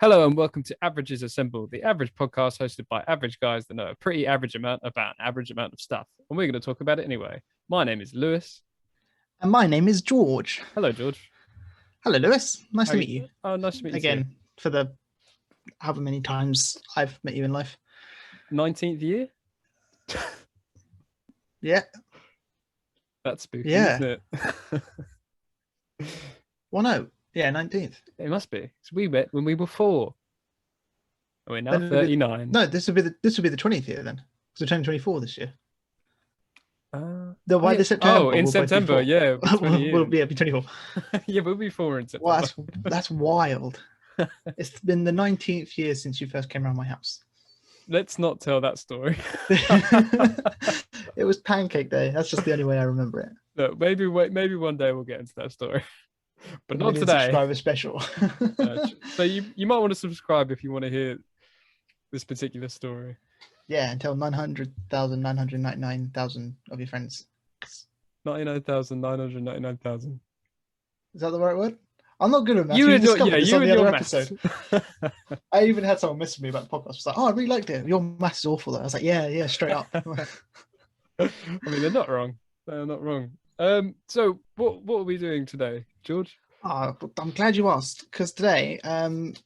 Hello and welcome to Averages Assemble, the average podcast hosted by average guys that know a pretty average amount about an average amount of stuff. And we're going to talk about it anyway. My name is Lewis. And my name is George. Hello, George. Hello, Lewis. Nice to meet you. Oh, nice to meet you again too. For the however many times I've met you in life. 19th year? Yeah. That's spooky, isn't it? Well, no. Yeah, 19th. It must be. So we met when we were 4. And we're now 39. No, this would be the 20th year then. So 2024 this year. In September, yeah. We'll be 24. Yeah, we'll be 4 in September. Well, that's wild. It's been the 19th year since you first came around my house. Let's not tell that story. It was Pancake Day. That's just the only way I remember it. Look, maybe one day we'll get into that story. But not today. Subscriber special. So you might want to subscribe if you want to hear this particular story. Yeah, until 900,999,000 of your friends. 99,999,000. Is that the right word? I'm not good at math. You and your episode. I even had someone message me about the podcast. It's like, oh, I really liked it. Your maths is awful. Though. I was like, yeah, straight up. I mean, they're not wrong. They're not wrong. So what are we doing today, George? Oh, I'm glad you asked, because today,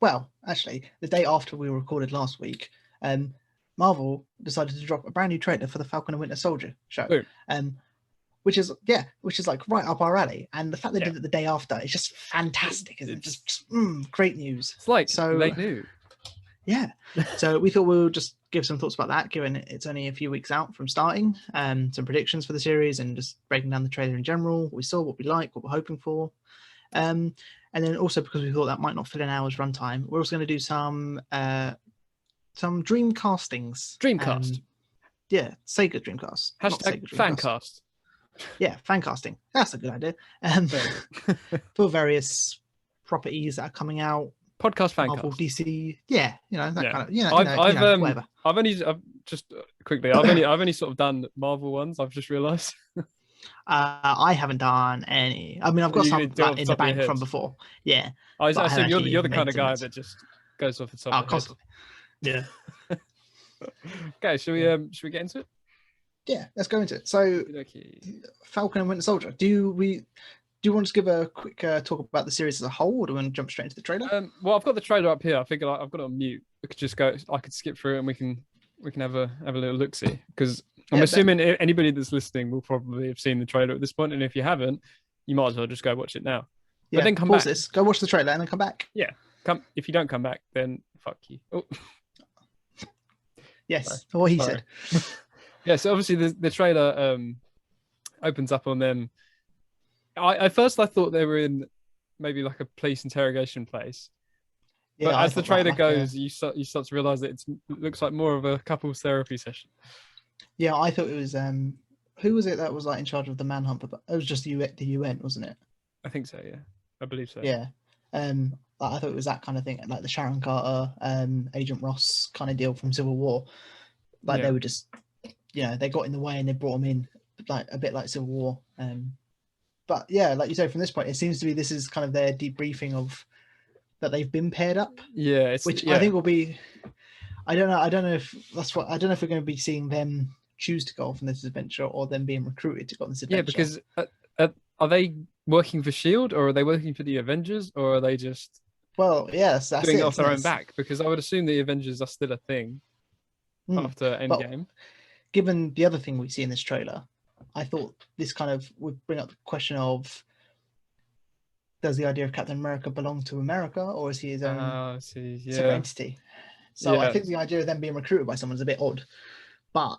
well, actually, the day after we recorded last week, Marvel decided to drop a brand new trailer for the Falcon and Winter Soldier show. Which is like right up our alley. And the fact they did it the day after is just fantastic, isn't it? Just great news. It's like late news. Yeah. So we thought we'll just give some thoughts about that, given it's only a few weeks out from starting, some predictions for the series and just breaking down the trailer in general, what we saw, what we like, what we're hoping for. And then also because we thought that might not fit an hour's runtime, we're also going to do some dream castings. Dreamcast. Sega Dreamcast. Hashtag fancast. Yeah, fan casting. That's a good idea. For various properties that are coming out. Podcast fan Marvel, cast. DC, kind of, whatever. I've only sort of done Marvel ones. I've just realised. I haven't done any. I mean, I've got some in the bank from before. Yeah. I assume you're the kind of guy that just goes off the top. Oh, constantly. Yeah. Okay, should we get into it? Yeah, let's go into it. So, Falcon and Winter Soldier. Do you want to give a quick talk about the series as a whole, or do you want to jump straight into the trailer? Well, I've got the trailer up here. I figure I've got it on mute. We could just go. I could skip through it, and we can have a little look see. Because I'm assuming anybody that's listening will probably have seen the trailer at this point, and if you haven't, you might as well just go watch it now. Yeah, but then come pause back. This, go watch the trailer, and then come back. Yeah, if you don't come back, then fuck you. Oh. Yes, what he said. Yeah, so obviously the trailer opens up on them. At first I thought they were in maybe like a police interrogation place. Yeah, but as the trailer goes, you start to realise that it looks like more of a couples therapy session. Yeah, I thought it was who was it that was like in charge of the manhunt? But it was just the UN, wasn't it? I think so. Yeah, I believe so. Yeah, I thought it was that kind of thing, like the Sharon Carter, Agent Ross kind of deal from Civil War. Like they were just. They got in the way and they brought them in, like a bit like Civil War. But yeah, like you say, from this point, it seems to be this is kind of their debriefing of that they've been paired up. Yeah, which I think will be. I don't know if that's what I don't know if we're going to be seeing them choose to go off on this adventure or them being recruited to go on this adventure. Yeah, because are they working for Shield or are they working for the Avengers or are they just? Well, yes, that's doing it off their own back, because I would assume the Avengers are still a thing after Endgame. Given the other thing we see in this trailer, I thought this kind of would bring up the question of, does the idea of Captain America belong to America, or is he his own separate entity? So I think the idea of them being recruited by someone is a bit odd. But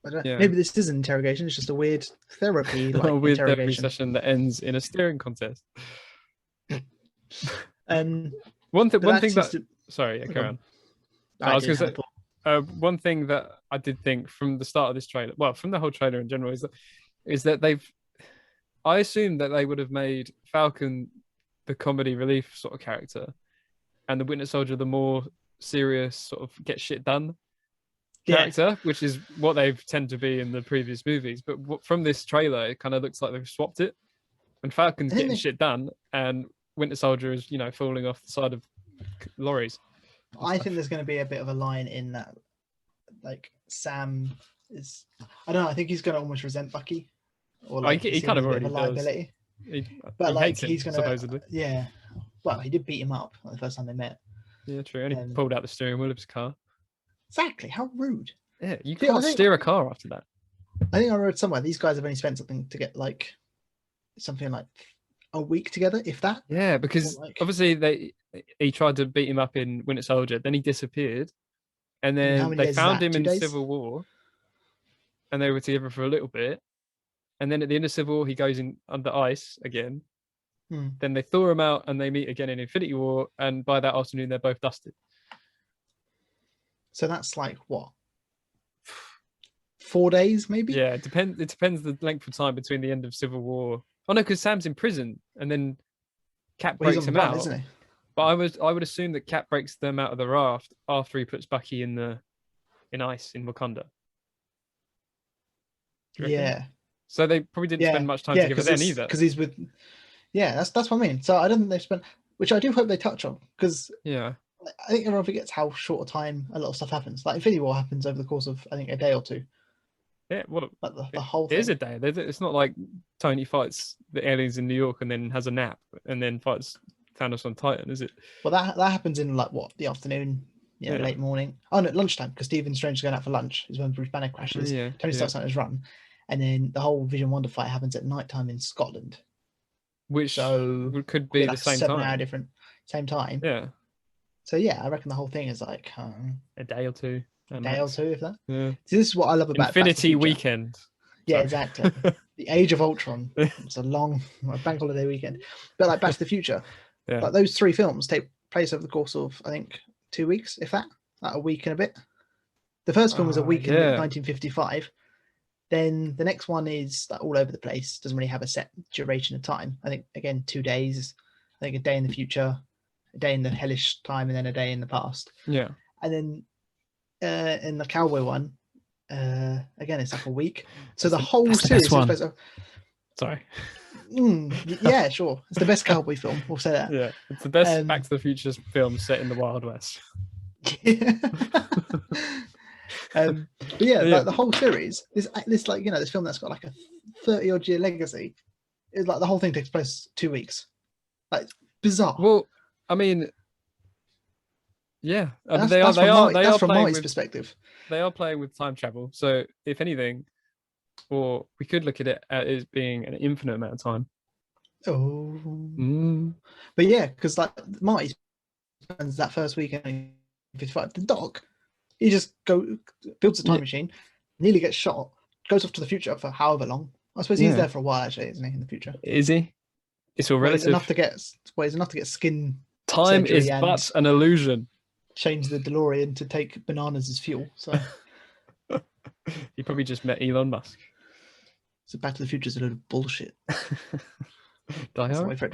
I don't know, maybe this is an interrogation. It's just a weird therapy therapy session that ends in a staring contest. One thing that... Sorry, carry on. I was going to say... one thing that I did think from the start of this trailer, well, from the whole trailer in general, is that I assumed that they would have made Falcon the comedy relief sort of character, and the Winter Soldier the more serious sort of get shit done character, which is what they tend to be in the previous movies. But from this trailer, it kind of looks like they've swapped it, and Falcon's getting shit done, and Winter Soldier is falling off the side of lorries. I think there's going to be a bit of a line in that, like Sam is. I don't know. I think he's going to almost resent Bucky, or like he kind of already does. But he like hates him, he's going to supposedly. Yeah. Well, he did beat him up the first time they met. Yeah, true. And he pulled out the steering wheel of his car. Exactly. How rude. Yeah, you can't steer a car after that. I think I read somewhere these guys have only spent something like a week together, if that. Yeah, because obviously he tried to beat him up in Winter Soldier, then he disappeared, and then they found him in Civil War, and they were together for a little bit, and then at the end of Civil War he goes in under ice again. Then they thaw him out, and they meet again in Infinity War, and by that afternoon they're both dusted. So that's like what? 4 days, maybe? Yeah, it depends the length of time between the end of Civil War. Oh no, because Sam's in prison, and then Cap breaks him out. Isn't he? But I would assume that Cap breaks them out of the raft after he puts Bucky in ice in Wakanda. Yeah. So they probably didn't spend much time together then either. Because he's with. Yeah, that's what I mean. So I don't think they've spent, which I do hope they touch on, because I think everyone forgets how short a time a lot of stuff happens. Like Infinity War happens over the course of, I think, a day or two. Yeah, well, like the whole thing. It is a day. It's not like Tony fights the aliens in New York and then has a nap and then fights Thanos on Titan, is it? Well, that happens in like what, the afternoon, late morning. Oh no, lunchtime, because Stephen Strange is going out for lunch. Is when Bruce Banner crashes. Tony starts on his run, and then the whole Vision Wonder fight happens at nighttime in Scotland, which could be the same 7 time. hour different, same time. Yeah. So yeah, I reckon the whole thing is like a day or two. A day or two, if that. Yeah. So this is what I love about Infinity Weekend. Yeah, exactly. The Age of Ultron. It's a long bank holiday weekend. But like Back to the Future, like those 3 films take place over the course of, I think, 2 weeks, if that, like a week and a bit. The first film was a week in 1955. Then the next one is like all over the place. Doesn't really have a set duration of time. I think again 2 days. I think a day in the future, a day in the hellish time, and then a day in the past. Yeah. And then in the cowboy one, again it's like a week. So the whole series. Sorry. Yeah, sure. It's the best cowboy film. We'll say that. Yeah, it's the best Back to the Future film set in the Wild West. But yeah, like the whole series, this like this film that's got like a 30-odd year legacy, is like the whole thing takes place 2 weeks. Like bizarre. Well, I mean, yeah, that's from Marty's perspective. They are playing with time travel, so if anything, or we could look at it as being an infinite amount of time. But yeah, because like Marty spends that first weekend in 55. The Doc, he just builds a time machine, nearly gets shot, goes off to the future for however long. I suppose he's there for a while, actually, isn't he? In the future, is he? It's all relative. It's enough to get skin. Time is but an illusion. Change the DeLorean to take bananas as fuel. So he probably just met Elon Musk. So Back to the Future is a load of bullshit. Die Hard? To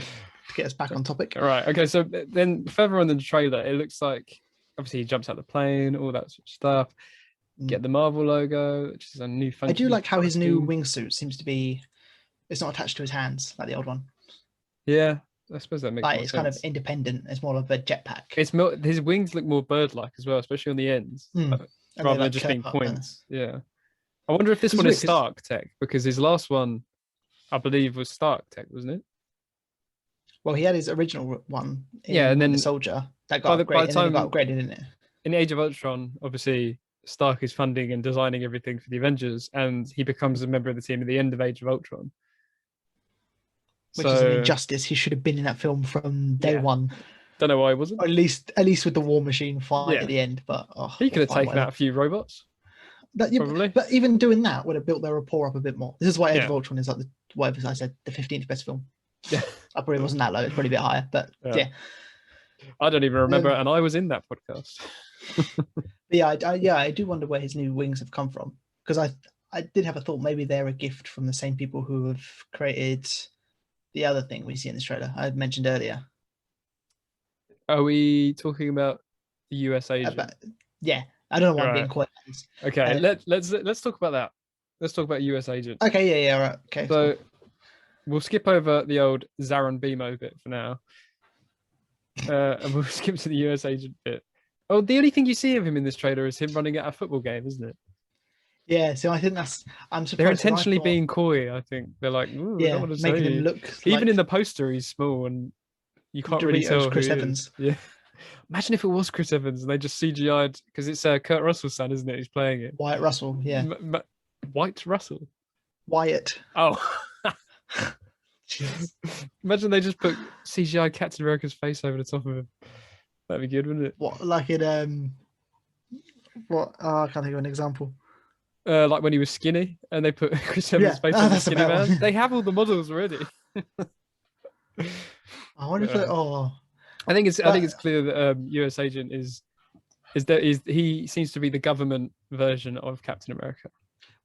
get us back on topic. All right. Okay. So then further on in the trailer, it looks like obviously he jumps out the plane, all that sort of stuff. Get the Marvel logo, which is a new function. I do like how his new wingsuit seems to be. It's not attached to his hands like the old one. Yeah. I suppose that makes more it's sense. kind of independent. It's more of a jetpack. It's more, his wings look more bird-like as well, especially on the ends, rather than just being points. Yeah. I wonder if this one is Stark tech, because his last one, I believe, was Stark tech, wasn't it? Well, he had his original one. And then the Soldier that got upgraded, didn't it? In Age of Ultron, obviously, Stark is funding and designing everything for the Avengers, and he becomes a member of the team at the end of Age of Ultron. Which is an injustice. He should have been in that film from day one. Don't know why he wasn't. Or at least with the War Machine fight at the end. But he could have taken out a few robots. Probably. But even doing that would have built their rapport up a bit more. This is why Age of Ultron is like whatever I said, the 15th best film. Yeah. I probably wasn't that low. It's probably a bit higher, but yeah. I don't even remember, and I was in that podcast. I do wonder where his new wings have come from, because I did have a thought maybe they're a gift from the same people who have created the other thing we see in this trailer I mentioned earlier. Are we talking about the US agent? I don't know why I'm being quiet. Okay, let's talk about that. Let's talk about US agent. Okay, right. Okay. So we'll skip over the old Zaron Bimo bit for now. And we'll skip to the US agent bit. Oh, the only thing you see of him in this trailer is him running at a football game, isn't it? Yeah, so I think I'm surprised. They're intentionally being coy. I think they're like, "Ooh, I don't want to making say him look. Even in the poster, he's small, and you can't really tell Chris who Evans. Yeah. Imagine if it was Chris Evans and they just CGI'd, because it's Kurt Russell's son, isn't it? Who's playing it? Wyatt Russell, yeah. White Russell. Wyatt. Oh. Imagine they just put CGI Captain America's face over the top of him. That'd be good, wouldn't it? What, like in what? Oh, I can't think of an example. Like when he was skinny, and they put Chris Evans' face on the skinny man. They have all the models already. I wonder if I think it's clear that US Agent he seems to be the government version of Captain America.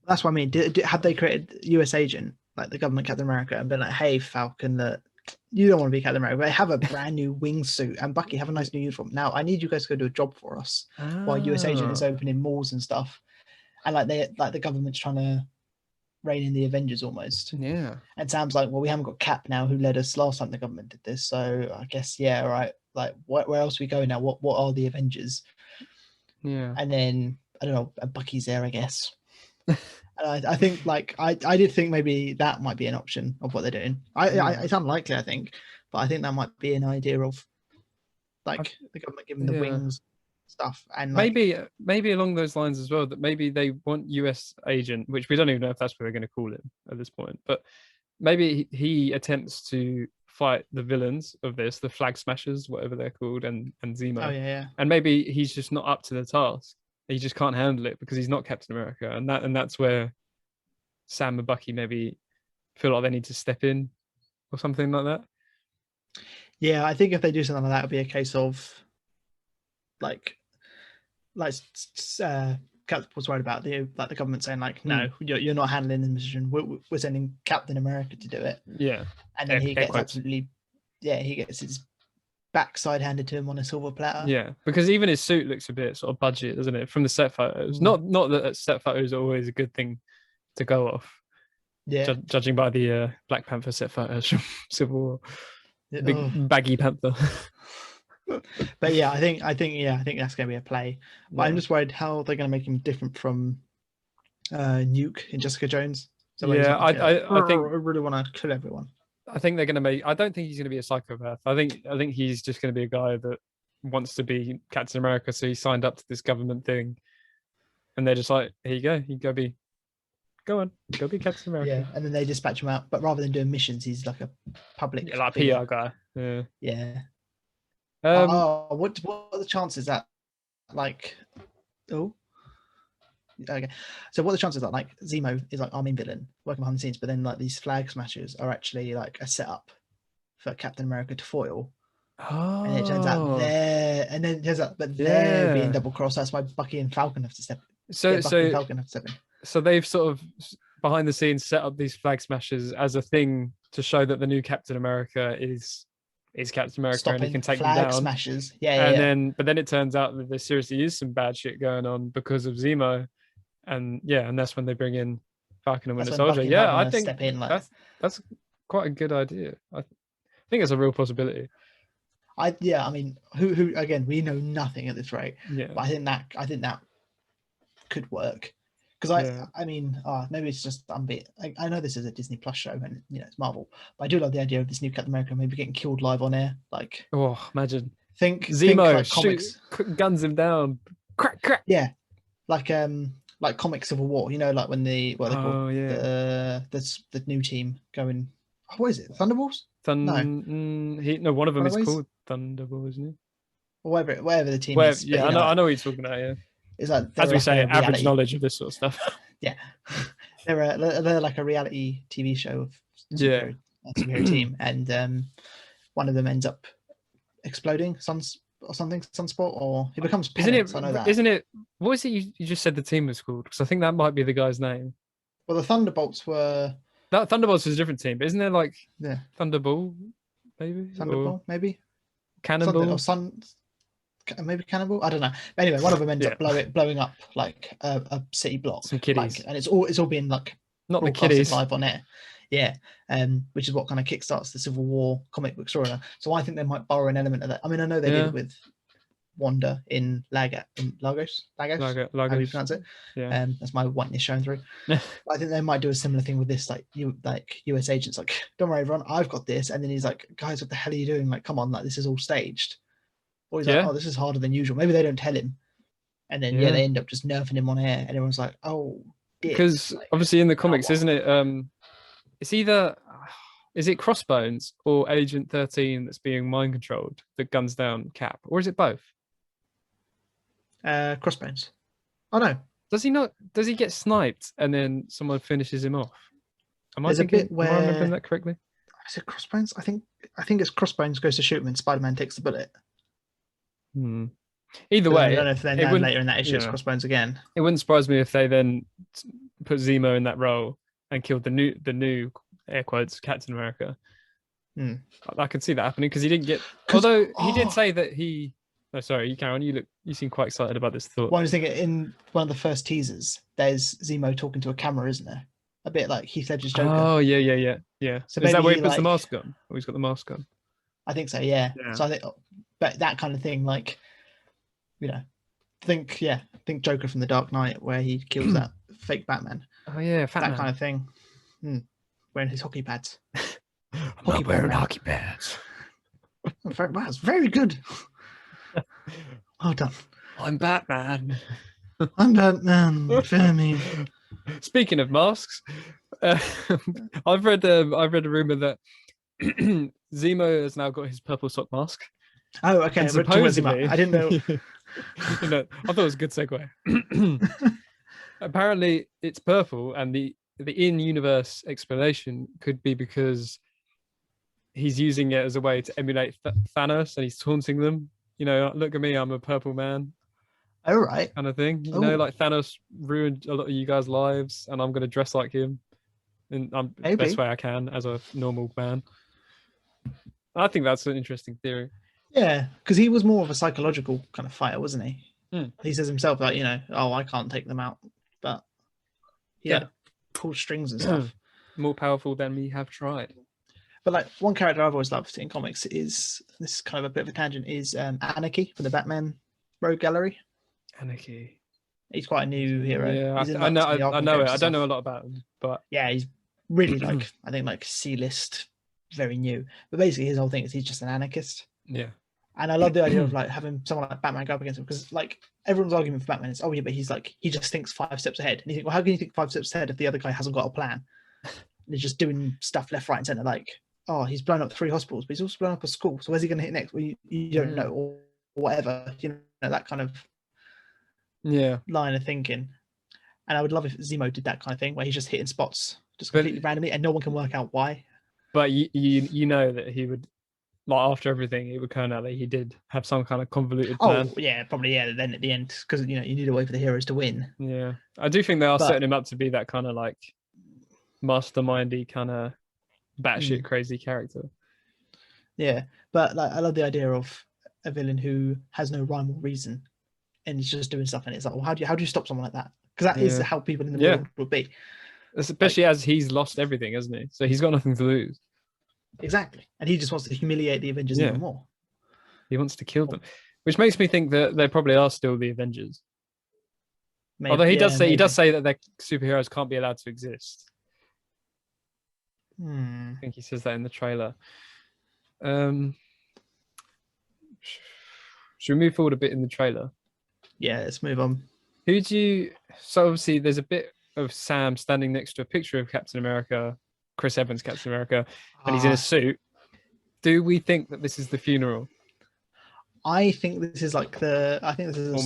That's what I mean. Have they created US Agent, like the government Captain America, and been like, "Hey, Falcon, that you don't want to be Captain America, but have a brand new wingsuit, and Bucky, have a nice new uniform. Now, I need you guys to go do a job for us while US Agent is opening malls and stuff." And the government's trying to rein in the Avengers almost. Yeah. And Sam's like, well, we haven't got Cap now, who led us last time the government did this. So I guess, yeah, right. Like, where else are we going now? What are the Avengers? Yeah. And then, I don't know, Bucky's there, I guess. And I think, like, I did think maybe that might be an option of what they're doing. It's unlikely, I think. But I think that might be an idea of, like, the government giving the wings stuff, and maybe along those lines as well, that maybe they want US Agent, which we don't even know if that's what they're going to call him at this point, but maybe he attempts to fight the villains of this, the Flag Smashers, whatever they're called, and Zemo. And maybe he's just not up to the task. He just can't handle it because he's not Captain America, and that's where Sam and Bucky maybe feel like they need to step in or something like that. Yeah, I think if they do something like that, it'll be a case of like Cap was worried about the government saying like, no, you're not handling the mission. We're sending Captain America to do it. Yeah, and then he gets his backside handed to him on a silver platter. Yeah, because even his suit looks a bit sort of budget, doesn't it, from the set photos? Not that set photos are always a good thing to go off. Yeah, judging by the Black Panther set photos from Civil War, big baggy panther. But yeah, I think that's going to be a play. But I'm just worried how they're going to make him different from Nuke in Jessica Jones. So I think I really want to kill everyone. I think they're going to make. I don't think he's going to be a psychopath. I think he's just going to be a guy that wants to be Captain America. So he signed up to this government thing, and they're just like, "Here you go. You go be Captain America." Yeah, and then they dispatch him out. But rather than doing missions, he's like a public, like a PR guy. Yeah. Yeah. What are the chances that, like, okay, so what are the chances that like Zemo is like our main villain working behind the scenes, but then like these Flag Smashers are actually like a setup for Captain America to foil? And it turns out they're being double crossed. That's why Bucky and Falcon have to step. So Falcon have to step in. So they've sort of behind the scenes set up these Flag Smashers as a thing to show that the new Captain America is Captain America and he can take them down. Smashers. But then it turns out that there seriously is some bad shit going on because of Zemo, and that's when they bring in Falcon and Winter Soldier. Yeah, I think that's quite a good idea. I think it's a real possibility. I mean, who again? We know nothing at this rate. Yeah, but I think that could work. Because I mean, maybe it's just I know this is a Disney Plus show and it's Marvel, but I do love the idea of this new Captain America maybe getting killed live on air. Like, imagine Zemo like comics, guns him down, crack. Yeah, like comic Civil War. Like when the new team going. What is it? Thunderbolts? No, one of them is called Thunderbolt, isn't it? Or whatever the team is. Yeah, I know what you're talking about. Yeah. It's like, as we say, average knowledge of this sort of stuff. Yeah, they're like a reality TV show of superhero team, and one of them ends up exploding, Sunspot, or he becomes Penance. I know that. Isn't it? What is it you just said the team was called? Because I think that might be the guy's name. Well, the Thunderbolts were. That Thunderbolts is a different team, but isn't there like Thunderball, maybe? Thunderball, maybe. Cannonball. Maybe Cannibal. I don't know. But anyway, one of them ends up blowing up like a city block. Some kiddies, and it's all being like not the kiddies live on air. Yeah, which is what kind of kickstarts the Civil War comic book storyline. So I think they might borrow an element of that. I mean, I know they did it with Wanda in Lagos, how do you pronounce it? Yeah, that's my whiteness showing through. I think they might do a similar thing with this, like US agents, like, don't worry, everyone, I've got this, and then he's like, guys, what the hell are you doing? Like, come on, like, this is all staged. Or he's like, oh, this is harder than usual. Maybe they don't tell him, and then they end up just nerfing him on air, and everyone's like, oh, because like, obviously in the comics, isn't it? It's either is it Crossbones or Agent 13 that's being mind controlled that guns down Cap, or is it both? Crossbones. Oh no. Does he not? Does he get sniped and then someone finishes him off? Am I remembering that correctly? Is it Crossbones? I think it's Crossbones goes to shoot him and Spider-Man takes the bullet. Either way, I don't know if then later in that issue it's Crossbones again. It wouldn't surprise me if they then put Zemo in that role and killed the new air quotes Captain America. I could see that happening because he didn't get. Although he did say that he. Oh, sorry, you carry on. You seem quite excited about this thought. Well, I was thinking in one of the first teasers, there's Zemo talking to a camera, isn't there? A bit like Heath Ledger's Joker. Oh yeah. So is that where he puts the mask on? Oh, he's got the mask on. I think so. Yeah. So I think, but that kind of thing, like, think Joker from The Dark Knight, where he kills that fake Batman. Oh yeah, that kind of thing. Wearing his hockey pads. I'm not wearing hockey pads. That's very good. Well done. I'm Batman. I'm Batman. Fear me. Speaking of masks, I've read a rumor that Zemo has now got his purple sock mask. Oh, okay. And supposedly, I didn't know. I thought it was a good segue. Apparently, it's purple, and the in-universe explanation could be because he's using it as a way to emulate Thanos, and he's taunting them. Look at me, I'm a purple man. Oh, right. Kind of thing. Like Thanos ruined a lot of you guys' lives, and I'm going to dress like him. And I'm the best way I can as a normal man. I think that's an interesting theory. Yeah, because he was more of a psychological kind of fighter, wasn't he? He says himself that, I can't take them out. But yeah, pull strings and stuff. More powerful than we have tried. But like one character I've always loved in comics is, this is kind of a bit of a tangent, is Anarchy from the Batman Rogue Gallery. Anarchy. He's quite a new hero. Yeah, I know it. I don't know a lot about him, but yeah, he's really I think C-list, very new. But basically his whole thing is he's just an anarchist. Yeah. And I love the idea of like having someone like Batman go up against him, because like everyone's argument for Batman is, oh yeah, but he's like, he just thinks 5 steps ahead. And you think, well, how can you think 5 steps ahead if the other guy hasn't got a plan? And he's just doing stuff left, right, and center. Like, oh, he's blown up 3 hospitals, but he's also blown up a school. So where's he going to hit next? Well, you don't know, or whatever. That kind of line of thinking. And I would love if Zemo did that kind of thing, where he's just hitting spots just completely randomly, and no one can work out why. But you know that he would, like, after everything, it would turn out that he did have some kind of convoluted plan. Oh yeah, probably, yeah. Then at the end, because you need a way for the heroes to win. Yeah, I do think they are setting him up to be that kind of like mastermindy kind of batshit crazy character. Yeah, but like I love the idea of a villain who has no rhyme or reason, and he's just doing stuff, and it's like, well, how do you stop someone like that? Because that is how people in the world would be. Especially as he's lost everything, hasn't he? So he's got nothing to lose. Exactly, and he just wants to humiliate the Avengers even more. He wants to kill them, which makes me think that they probably are still the Avengers. Maybe, although he does say that their superheroes can't be allowed to exist. I think he says that in the trailer. Should we move forward a bit in the trailer? Yeah, let's move on. So obviously there's a bit of Sam standing next to a picture of Captain America, Chris Evans, Captain America, and he's in a suit. Do we think that this is the funeral? I think this is like a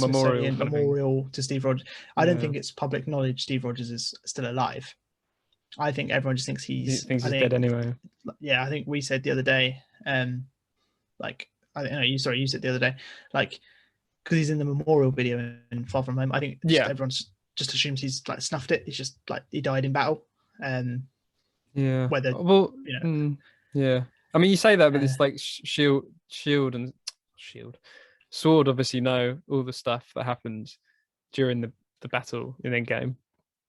memorial to Steve Rogers. I don't think it's public knowledge Steve Rogers is still alive. I think everyone just thinks he's dead anyway. Yeah, I think we said the other day, you said the other day, like, because he's in the memorial video in Far From Home. I think everyone just assumes he's like snuffed it. He's just like he died in battle. Whether I mean, you say that, but it's like shield sword obviously know all the stuff that happened during the battle in Endgame,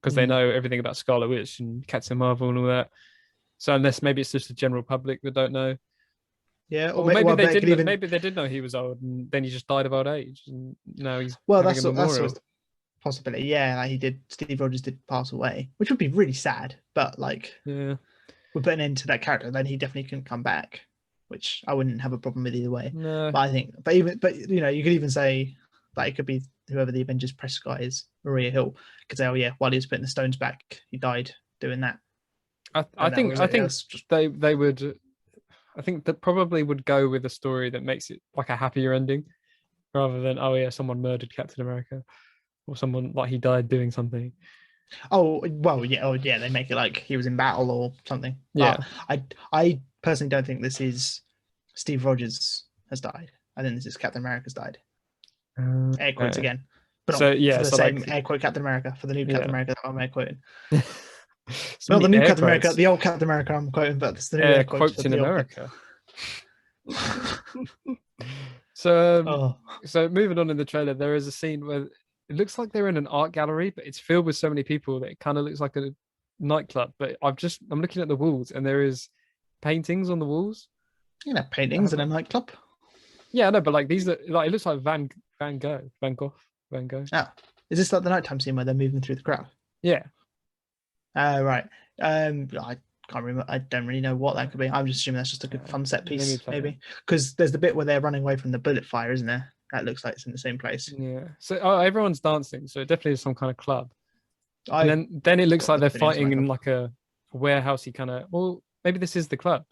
because they know everything about Scarlet Witch and Captain Marvel and all that. So unless maybe it's just the general public that don't know. Yeah, or maybe they didn't. Even... Maybe they did know he was old, and then he just died of old age, and now he's that's a possibility. Yeah, like Steve Rogers did pass away, which would be really sad. But like, yeah, we put an end to that character, then he definitely couldn't come back, which I wouldn't have a problem with either way. No. But I think, you could even say that it could be whoever the Avengers press guy is, Maria Hill, could say, oh yeah, while he was putting the stones back, he died doing that. I think they would. I think that probably would go with a story that makes it like a happier ending, rather than someone murdered Captain America, or someone like he died doing something. Oh well, yeah. Oh yeah, they make it like he was in battle or something. Yeah. But I personally don't think this is Steve Rogers has died. I think this is Captain America's died. Air quotes again. But for the same air quote Captain America, for the new Captain America that I'm air quoting. Not the new Captain America, the old Captain America I'm quoting, but it's the new air quotes in America. So moving on in the trailer, there is a scene where it looks like they're in an art gallery, but it's filled with so many people that it kind of looks like a nightclub. But I'm looking at the walls, and there is paintings on the walls. Paintings in a nightclub. Yeah, I know, but like these are like it looks like Van Gogh. Oh, is this like the nighttime scene where they're moving through the crowd? Yeah. Right. I can't remember. I don't really know what that could be. I'm just assuming that's just a good fun set piece, maybe. Because there's the bit where they're running away from the bullet fire, isn't there? That looks like it's in the same place. Yeah. So everyone's dancing, so it definitely is some kind of club. And then it looks like they're fighting in like a warehousey kind of. Well, maybe this is the club.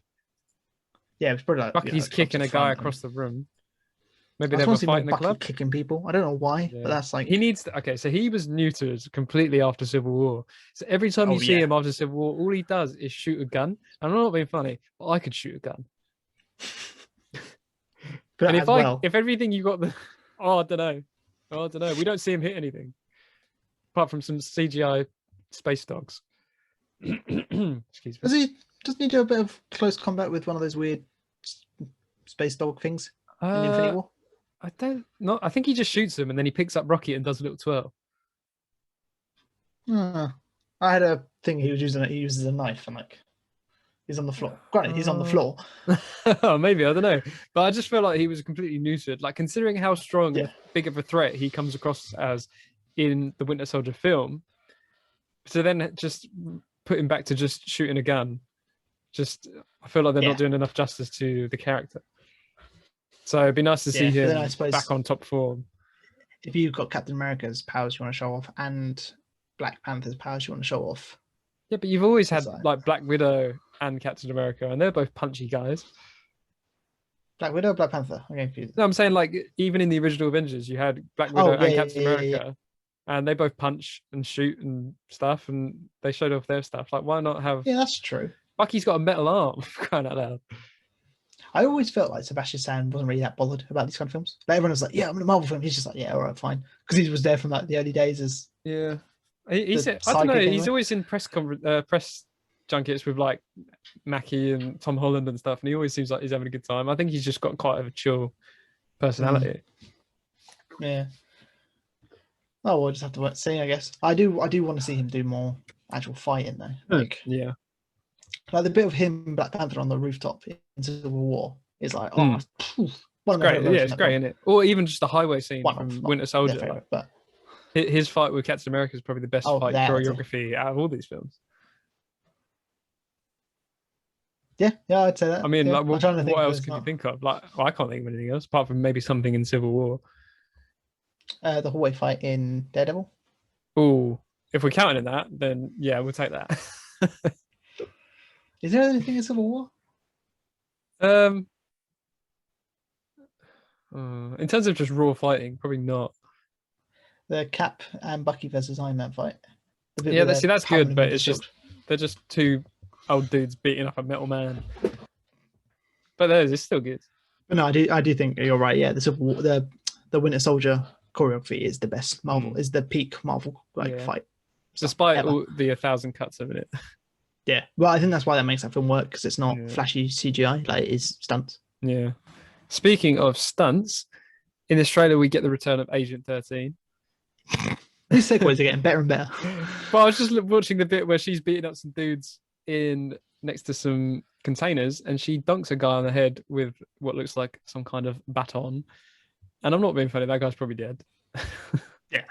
Yeah, it's probably like Bucky's kicking a guy across the room. Maybe they were fighting the club. Kicking people. I don't know why, but that's like he needs to. Okay, so he was neutered completely after Civil War. So every time you see him after Civil War, all he does is shoot a gun. I'm not being funny, but I could shoot a gun. But and if everything you got I don't know. We don't see him hit anything apart from some CGI space dogs. Excuse me. Doesn't he do a bit of close combat with one of those weird space dog things in Infinity War? I don't know. I think he just shoots him and then he picks up Rocket and does a little twirl. I had a thing he uses a knife and like he's on the floor. Granted, he's on the floor. Oh, maybe, I don't know. But I just feel like he was completely neutered. Like considering how strong and big of a threat he comes across as in the Winter Soldier film. So then just put him back to just shooting a gun. I feel like they're not doing enough justice to the character. So it'd be nice to see him back on top form. If you've got Captain America's powers you want to show off and Black Panther's powers you want to show off. Yeah, but you've always had like Black Widow and Captain America, and they're both punchy guys. Black Widow or Black Panther? Okay. No, I'm saying like even in the original Avengers, you had Black Widow and Captain America, and they both punch and shoot and stuff, and they showed off their stuff. Like, why not have? Yeah, that's true. Bucky's got a metal arm, crying out loud. I always felt like Sebastian Stan wasn't really that bothered about these kind of films. Like everyone was like, "Yeah, I'm in a Marvel film." He's just like, "Yeah, all right, fine," because he was there from like the early days as. Yeah, he said, I don't know. Anyway. He's always in press junkets with like Mackie and Tom Holland and stuff, and he always seems like he's having a good time. I think he's just got quite a chill personality. Yeah. Oh, we'll just have to see, I guess. I do want to see him do more actual fighting though. Like, like the bit of him and Black Panther on the rooftop in Civil War is like, it's great. Yeah, it's great, isn't it? Or even just the highway scene from Winter Soldier. Favorite, but his fight with Captain America is probably the best fight choreography out of all these films. Yeah, I'd say that. I mean, like, what else can you think of? Like, I can't think of anything else apart from maybe something in Civil War. The hallway fight in Daredevil. Oh, if we're counting that, then yeah, we'll take that. Is there anything in Civil War? In terms of just raw fighting, probably not. The Cap and Bucky versus Iron Man fight. Yeah, that's good, but it's just they're just two old dudes beating up a metal man. But it's still good. But no, I do think you're right. Yeah, the Civil War, the Winter Soldier choreography is the best Marvel. Is the peak Marvel fight, despite all the 1,000 cuts of it. Yeah, well, I think that's why that makes that film work, because it's not flashy CGI, like it is stunts. Yeah. Speaking of stunts, in this trailer we get the return of Agent 13. These segues are getting better and better. But I was just watching the bit where she's beating up some dudes in next to some containers, and she dunks a guy on the head with what looks like some kind of baton. And I'm not being funny, that guy's probably dead. Yeah,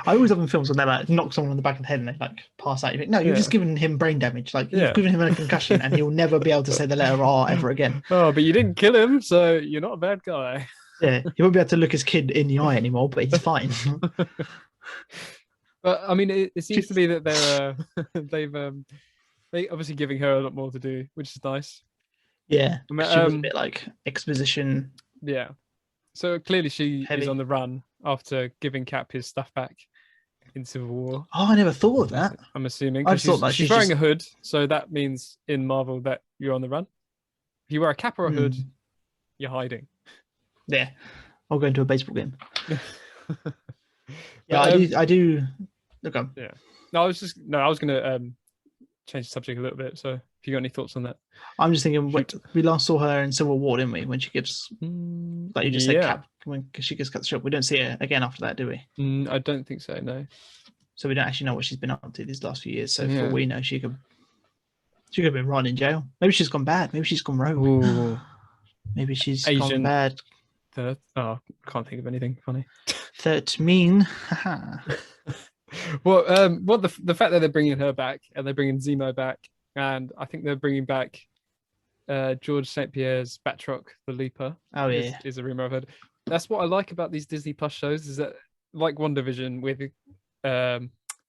I always love in films when they like knock someone on the back of the head and they like pass out. You think, no, you've just given him brain damage. Like you've given him a concussion, and he'll never be able to say the letter R ever again. Oh, but you didn't kill him, so you're not a bad guy. Yeah, he won't be able to look his kid in the eye anymore, but he's fine. But I mean, it seems to be that they obviously giving her a lot more to do, which is nice. Yeah, she was a bit like exposition. Yeah, so clearly she is on the run after giving Cap his stuff back in Civil War. Oh, I never thought of that. I'm assuming because she's wearing a hood, so that means in Marvel that you're on the run. If you wear a cap or a hood, you're hiding. Yeah, I'll go into a baseball game. Yeah, I do. Look on. Yeah. No, I was gonna change the subject a little bit. So if you got any thoughts on that, I'm just thinking. We last saw her in Civil War, didn't we? When she gives, like you just said, Cap. When she gets cut short, we don't see her again after that, do we? I don't think so. No. So we don't actually know what she's been up to these last few years. So for all we know, she could have been rotting in jail. Maybe she's gone bad. Maybe she's gone rogue. Ooh. Maybe she's gone bad. Can't think of anything funny. That's mean. Well, the fact that they're bringing her back and they're bringing Zemo back, and I think they're bringing back George St. Pierre's Batroc the Leaper. Oh yeah, is a rumor I've heard. That's what I like about these Disney Plus shows, is that like WandaVision with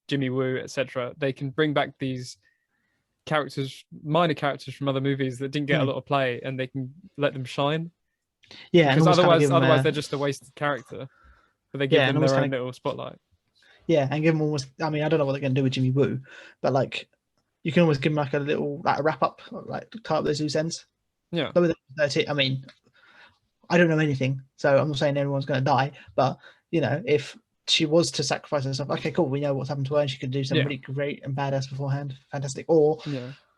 Jimmy Woo, etc. They can bring back these characters, minor characters from other movies that didn't get a lot of play, and they can let them shine. Yeah, because otherwise they're just a wasted character. But they give them their own little spotlight. Yeah, and give them almost. I mean, I don't know what they're going to do with Jimmy Woo, but like, you can almost give him like a little a wrap up, like tie up those loose ends. Yeah. I mean, I don't know anything, so I'm not saying everyone's going to die, but you know, if she was to sacrifice herself, okay, cool, we know what's happened to her, and she could do something really great and badass beforehand, fantastic. Or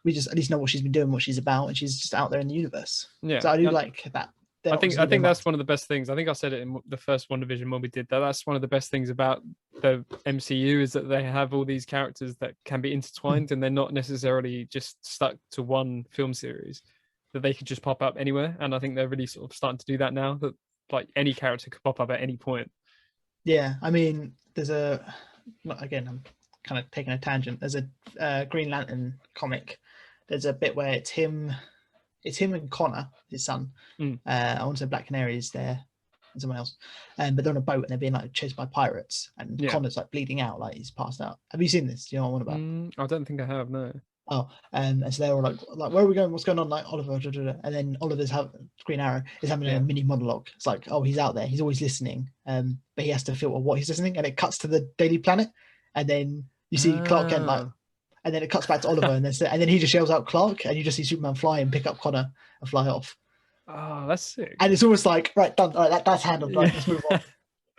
we just at least know what she's been doing, what she's about, and she's just out there in the universe. Yeah. So I do like that. I think that's one of the best things. I think I said it in the first WandaVision when we did that. That's one of the best things about the MCU, is that they have all these characters that can be intertwined and they're not necessarily just stuck to one film series, that they could just pop up anywhere. And I think they're really sort of starting to do that now, that like any character could pop up at any point. Yeah, I mean, there's again, I'm kind of taking a tangent. There's a Green Lantern comic. There's a bit where it's him and Connor, his son. I want to say Black Canary is there and someone else. But they're on a boat and they're being like chased by pirates, and Connor's like bleeding out, like he's passed out. Have you seen this? Do you know what I'm on about? I don't think I have, no. Oh, and so they're all like, where are we going? What's going on? Like Oliver, and then Oliver's Green Arrow is having a mini monologue. It's like, oh, he's out there, he's always listening, but he has to filter what he's listening, and it cuts to the Daily Planet, and then you see Clark Kent like. And then it cuts back to Oliver, and then he just yells out Clark, and you just see Superman fly and pick up Connor and fly off. Oh, that's sick. And it's almost like, right, done. All right, that's handled. Right, let's move on.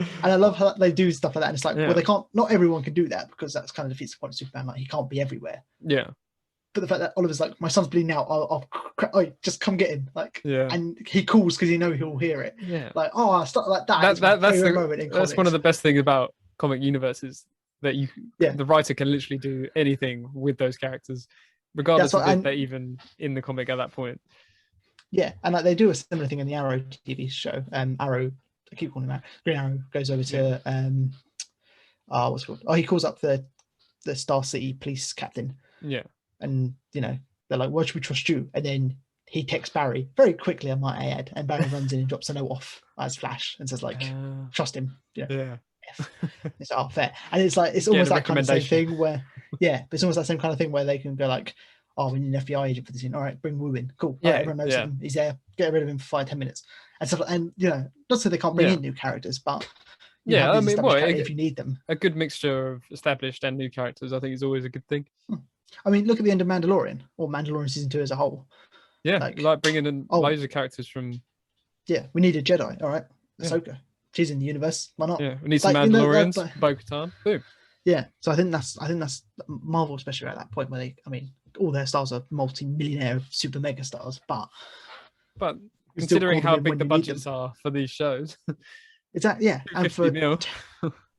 And I love how they do stuff like that. And it's like, well, they can't. Not everyone can do that, because that's kind of defeats the point of Superman. Like, he can't be everywhere. Yeah. But the fact that Oliver's like, my son's bleeding out. I'll just come get him. Like, and he calls because he knows he'll hear it. Yeah. Like, stuff like that. That's one of the best things about comic universes. That the writer can literally do anything with those characters, regardless of if they're even in the comic at that point. Yeah, and like they do a similar thing in the Arrow TV show. Arrow, I keep calling him Arrow. Green Arrow goes over to what's it called? Oh, he calls up the Star City police captain. Yeah, and they're like, "Why should we trust you?" And then he texts Barry very quickly, I might add, and Barry runs in and drops a note off as Flash and says like, "Trust him." Yeah. It's fair, and it's like it's almost that kind of same thing where but it's almost that same kind of thing where they can go like, oh, we need an FBI agent for this scene, all right, bring Wu in, cool, everyone knows him, he's there, get rid of him for 5-10 minutes and stuff. And not so they can't bring in new characters, but I mean, if you need them, a good mixture of established and new characters I think is always a good thing. I mean, look at the end of Mandalorian, or Mandalorian season 2 as a whole. Like bringing in loads of characters from we need a Jedi, all right, Ahsoka. She's in the universe. Why not? Yeah, we need some Mandalorians. Bo-Katan. Boom. Yeah, so I think that's Marvel, especially at that point where all their stars are multi-millionaire super mega stars, but considering how big the budgets are for these shows, exactly. Yeah, and for mil.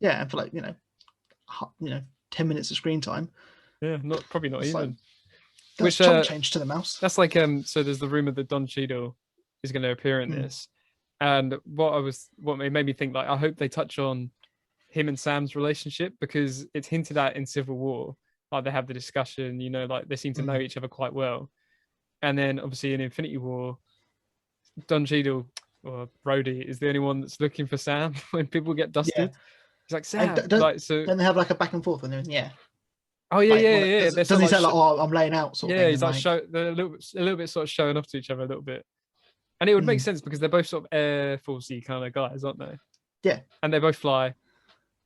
and for like 10 minutes of screen time. Yeah, probably not even. That's chump change to the mouse. That's like so there's the rumor that Don Cheadle is going to appear in this, and what it made me think, like, I hope they touch on him and Sam's relationship, because it's hinted at in Civil War, like they have the discussion, you know, like they seem to know each other quite well, and then obviously in Infinity War, Don Cheadle or Rhodey is the only one that's looking for Sam when people get dusted. He's like, Sam, don't they have like a back and forth when they're in the air? Oh yeah, yeah. Doesn't he say like, "Oh, I'm laying out"? Sort of thing, he's like they're a little bit sort of showing off to each other a little bit, and it would make sense because they're both sort of Air Force-y kind of guys, aren't they? Yeah, and they both fly, and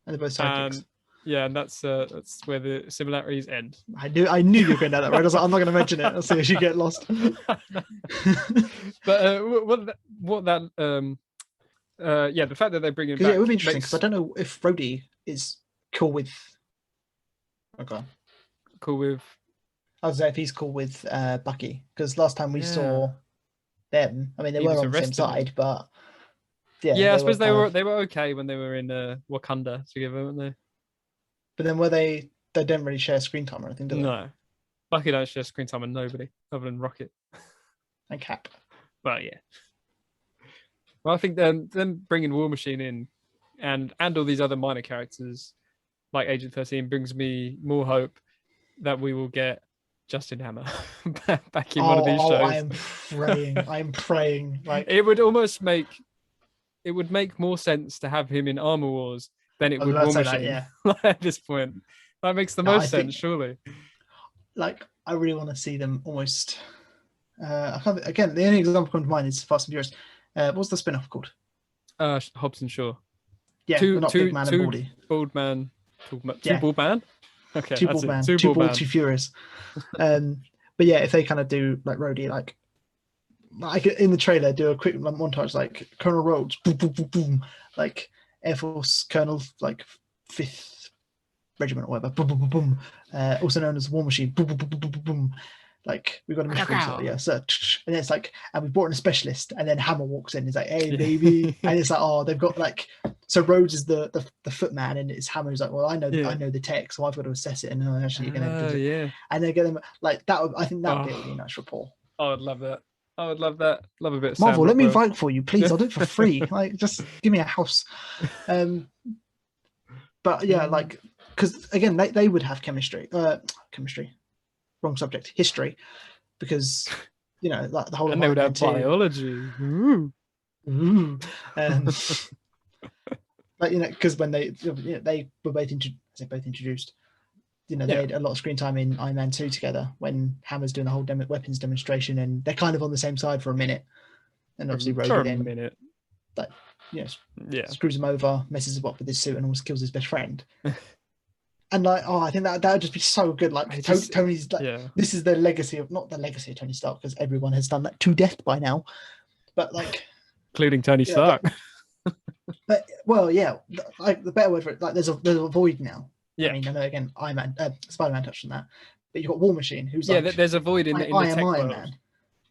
they're both sidekicks. Yeah, and that's where the similarities end. I knew you were going down that road. I was like, I'm not going to mention it. I'll see if you get lost. But the fact that they bring him back, it would be interesting because I don't know if Rhodey is cool with. Okay. Cool with. I was say if he's cool with Bucky, because last time we saw them, I mean they were on the same side, but I suppose they were okay when they were in Wakanda together, weren't they? But then were they? They don't really share screen time or anything, do they? No, Bucky don't share screen time with nobody other than Rocket and Cap. But yeah, well, I think them bringing War Machine in and all these other minor characters like Agent 13 brings me more hope that we will get Justin Hammer back in one of these shows. I am praying. Like it would make more sense to have him in Armor Wars than it would War Machine. At this point, that makes the most sense, surely. Like I really want to see them almost. I can't. Again, the only example coming to mind is Fast and Furious. What's the spin-off called? Hobbs and Shaw. Yeah, not Big Man and Baldy. Bald Man. Two bald man. Okay, two bald man. Two bald, two furious. But yeah, if they kind of do like Rhodey, like in the trailer, do a quick montage like Colonel Rhodes, boom, boom, boom, boom, like Air Force Colonel, like 5th Regiment or whatever, boom, boom, boom, boom. Also known as War Machine, boom, boom, boom, boom, boom, boom. Like we've got a mission, and it's like, and we brought in a specialist, and then Hammer walks in. He's like, "Hey, baby," and it's like, "Oh, they've got like." So Rhodes is the footman, and it's Hammer who's like, "Well, I know the tech, so I've got to assess it." And actually, you're gonna do it. And they get them like that. I think that would be a really nice rapport. I would love that. I would love that. Love a bit of Marvel. Sam Let me fight for you, please. I'll do it for free. Like, just give me a house. But yeah, like, because again, they would have chemistry. Wrong subject. History, because you know, like the whole. And they would have biology. Like because when they were both introduced. You know, they had a lot of screen time in Iron Man 2 together when Hammer's doing the whole weapons demonstration, and they're kind of on the same side for a minute. And obviously, Rhodey then, like, screws him over, messes him up with his suit, and almost kills his best friend. And like, I think that would just be so good. Like Tony's, like, this is the legacy of not the legacy of Tony Stark, because everyone has done that to death by now. But like, including Tony Stark. But like the better word for it, like there's a void now. Yeah, I mean, I know again, Spider-Man touched on that, but you've got War Machine, who's like, there's a void in the tech world. Man.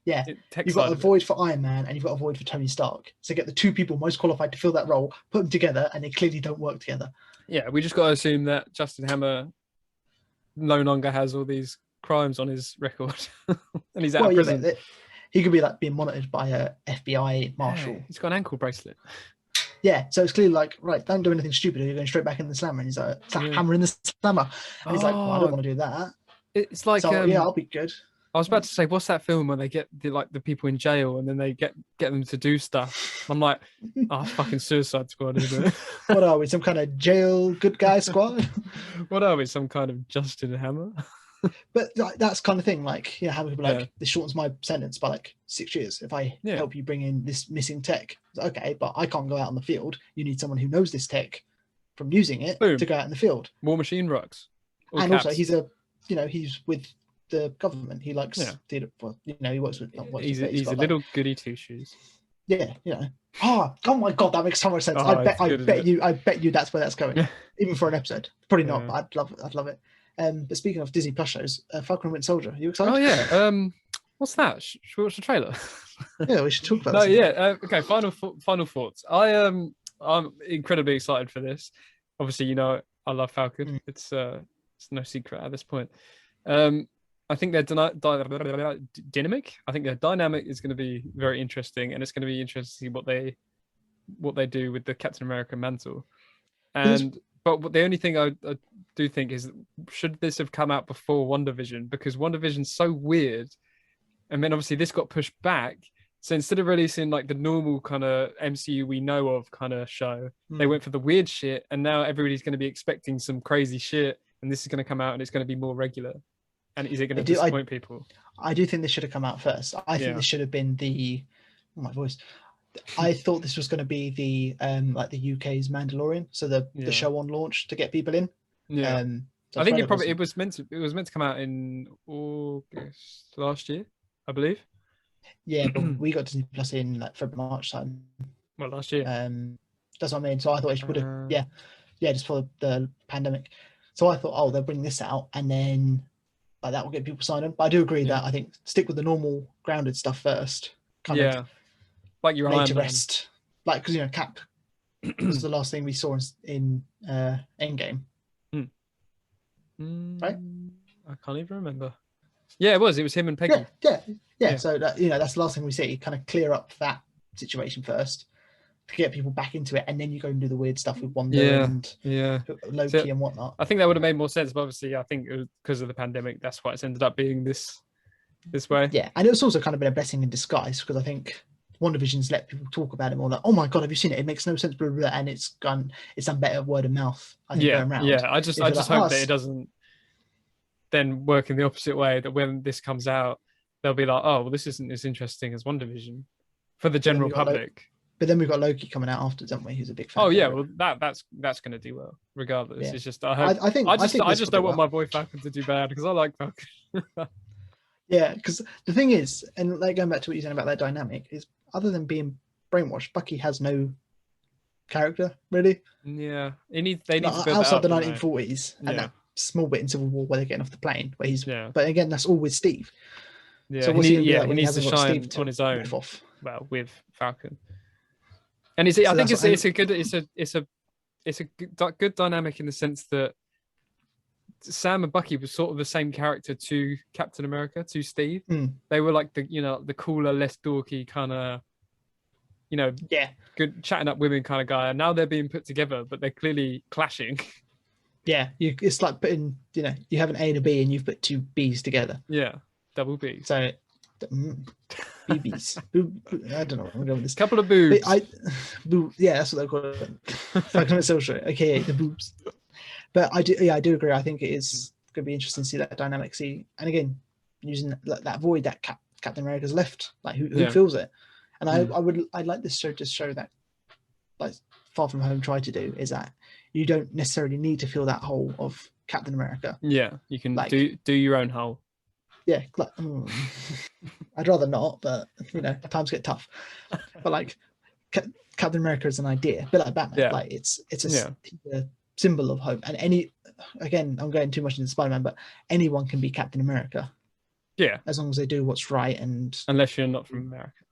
Yeah, you've got a void for Iron Man, and you've got a void for Tony Stark. So get the two people most qualified to fill that role, put them together, and they clearly don't work together. Yeah, we just got to assume that Justin Hammer no longer has all these crimes on his record, and he's out of prison. Yeah, he could be like being monitored by a FBI marshal. Yeah, he's got an ankle bracelet. Yeah, so it's clearly like, right, don't do anything stupid, or you're going straight back in the slammer. And he's like, Hammer in the slammer. And he's like, well, I don't want to do that. It's like, I'll be good. I was about to say, what's that film where they get the people in jail and then they get them to do stuff? I'm like, it's fucking Suicide Squad, isn't it? What are we, some kind of jail good guy squad? What are we, some kind of Justin Hammer? But like, that's kind of thing, like, Hammer could be like, this shortens my sentence by like 6 years if I help you bring in this missing tech. Okay, but I can't go out on the field. You need someone who knows this tech from using it to go out in the field. War Machine rocks. And also, he's with the government. He likes theatre. Well, he works with. He's a little goody two shoes. Yeah, Oh my god, that makes so much sense. I bet you that's where that's going. Even for an episode, probably not. But I'd love it. But speaking of Disney Plus shows, Falcon and Winter Soldier, are you excited? Oh yeah. What's that? Should we watch the trailer? Yeah, we should talk about it. Okay. Final thoughts. I'm incredibly excited for this. Obviously, I love Falcon. It's no secret at this point. I think their dynamic. I think their dynamic is going to be very interesting, and it's going to be interesting to see what they do with the Captain America mantle. But the only thing I do think is, should this have come out before WandaVision? Because WandaVision's so weird, and then obviously this got pushed back. So instead of releasing like the normal kind of MCU we know of kind of show, they went for the weird shit, and now everybody's going to be expecting some crazy shit, and this is going to come out and it's going to be more regular. And is it going to disappoint people? I do think this should have come out first. I think this should have been my voice. I thought this was going to be the like the UK's Mandalorian, so the show on launch to get people in. Yeah, I think it was meant to come out in August last year, I believe. Yeah, but we got Disney Plus in like February, March time. Well, last year. That's what I mean. So I thought it would have, just for the pandemic. So I thought, oh, they'll bring this out, and then like that will get people signed on. But I do agree that I think stick with the normal grounded stuff first. Kind of like your lay to rest, like because Cap was the last thing we saw in Endgame, right? I can't even remember. Yeah, it was him and Peggy. Yeah. So that, that's the last thing we see. Kind of clear up that situation first to get people back into it, and then you go and do the weird stuff with Wanda and Loki and whatnot. I think that would have made more sense, but obviously I think it was because of the pandemic, that's why it's ended up being this way. Yeah, and it's also kind of been a blessing in disguise, because I think WandaVision's let people talk about it more, like, oh my god, have you seen it? It makes no sense, blah, blah, blah, and it's done better word of mouth. I think going around. Yeah, I just hope that it doesn't then work in the opposite way. That when this comes out, they'll be like, oh, well, this isn't as interesting as WandaVision for the general public. But then we've got Loki coming out after, don't we? Who's a big fan. Oh yeah, well that's going to do well regardless. Yeah. It's just I just don't want my boy Falcon to do bad, because I like Falcon. Yeah, because the thing is, and like going back to what you're saying about that dynamic, is other than being brainwashed, Bucky has no character really. Yeah, they need to build outside the 1940s and that small bit in Civil War where they're getting off the plane, where he's. Yeah. But again, that's all with Steve. Yeah, so he needs to shine on his own. Well, with Falcon. And I think it's a good dynamic in the sense that Sam and Bucky were sort of the same character to Captain America, to Steve. They were like the cooler, less dorky kind of, good chatting up women kind of guy. And now they're being put together, but they're clearly clashing. Yeah, it's like putting, you have an A and a B, and you've put two B's together. Yeah, double B. So. BBs. I don't know. I'm going with this. Couple of boobs. That's what they call it. Falcon Social, aka the boobs. But I do agree. I think it is going to be interesting to see that dynamic. And again, using that void that Captain America's left, like who fills it. And I'd like this show to show that, like Far From Home tried to do, is that you don't necessarily need to fill that hole of Captain America. Yeah, you can do your own hole. Yeah, I'd rather not, but times get tough. But like Captain America is an idea, a bit like Batman. Like it's a symbol of hope. And I'm going too much into Spider-Man, but anyone can be Captain America. Yeah, as long as they do what's right, and unless you're not from America.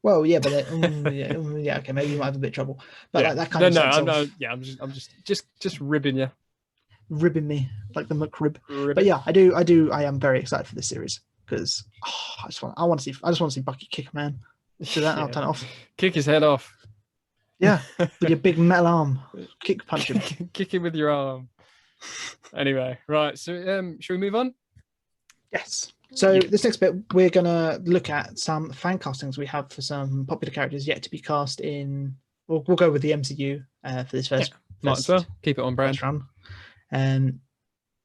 Well, yeah, but okay, maybe you might have a bit of trouble. But like that kind of sense I'm just ribbing you. Ribbing me like the McRib. But yeah, I am very excited for this series, because I just want to see Bucky kick a man. Do that, I'll turn it off. Kick his head off. Yeah, with your big metal arm. Punch him. Kick him with your arm. Anyway, right, so should we move on? Yes. So this next bit, we're gonna look at some fan castings we have for some popular characters yet to be cast in. We'll go with the MCU for this first. Might as well keep it on brand. Run.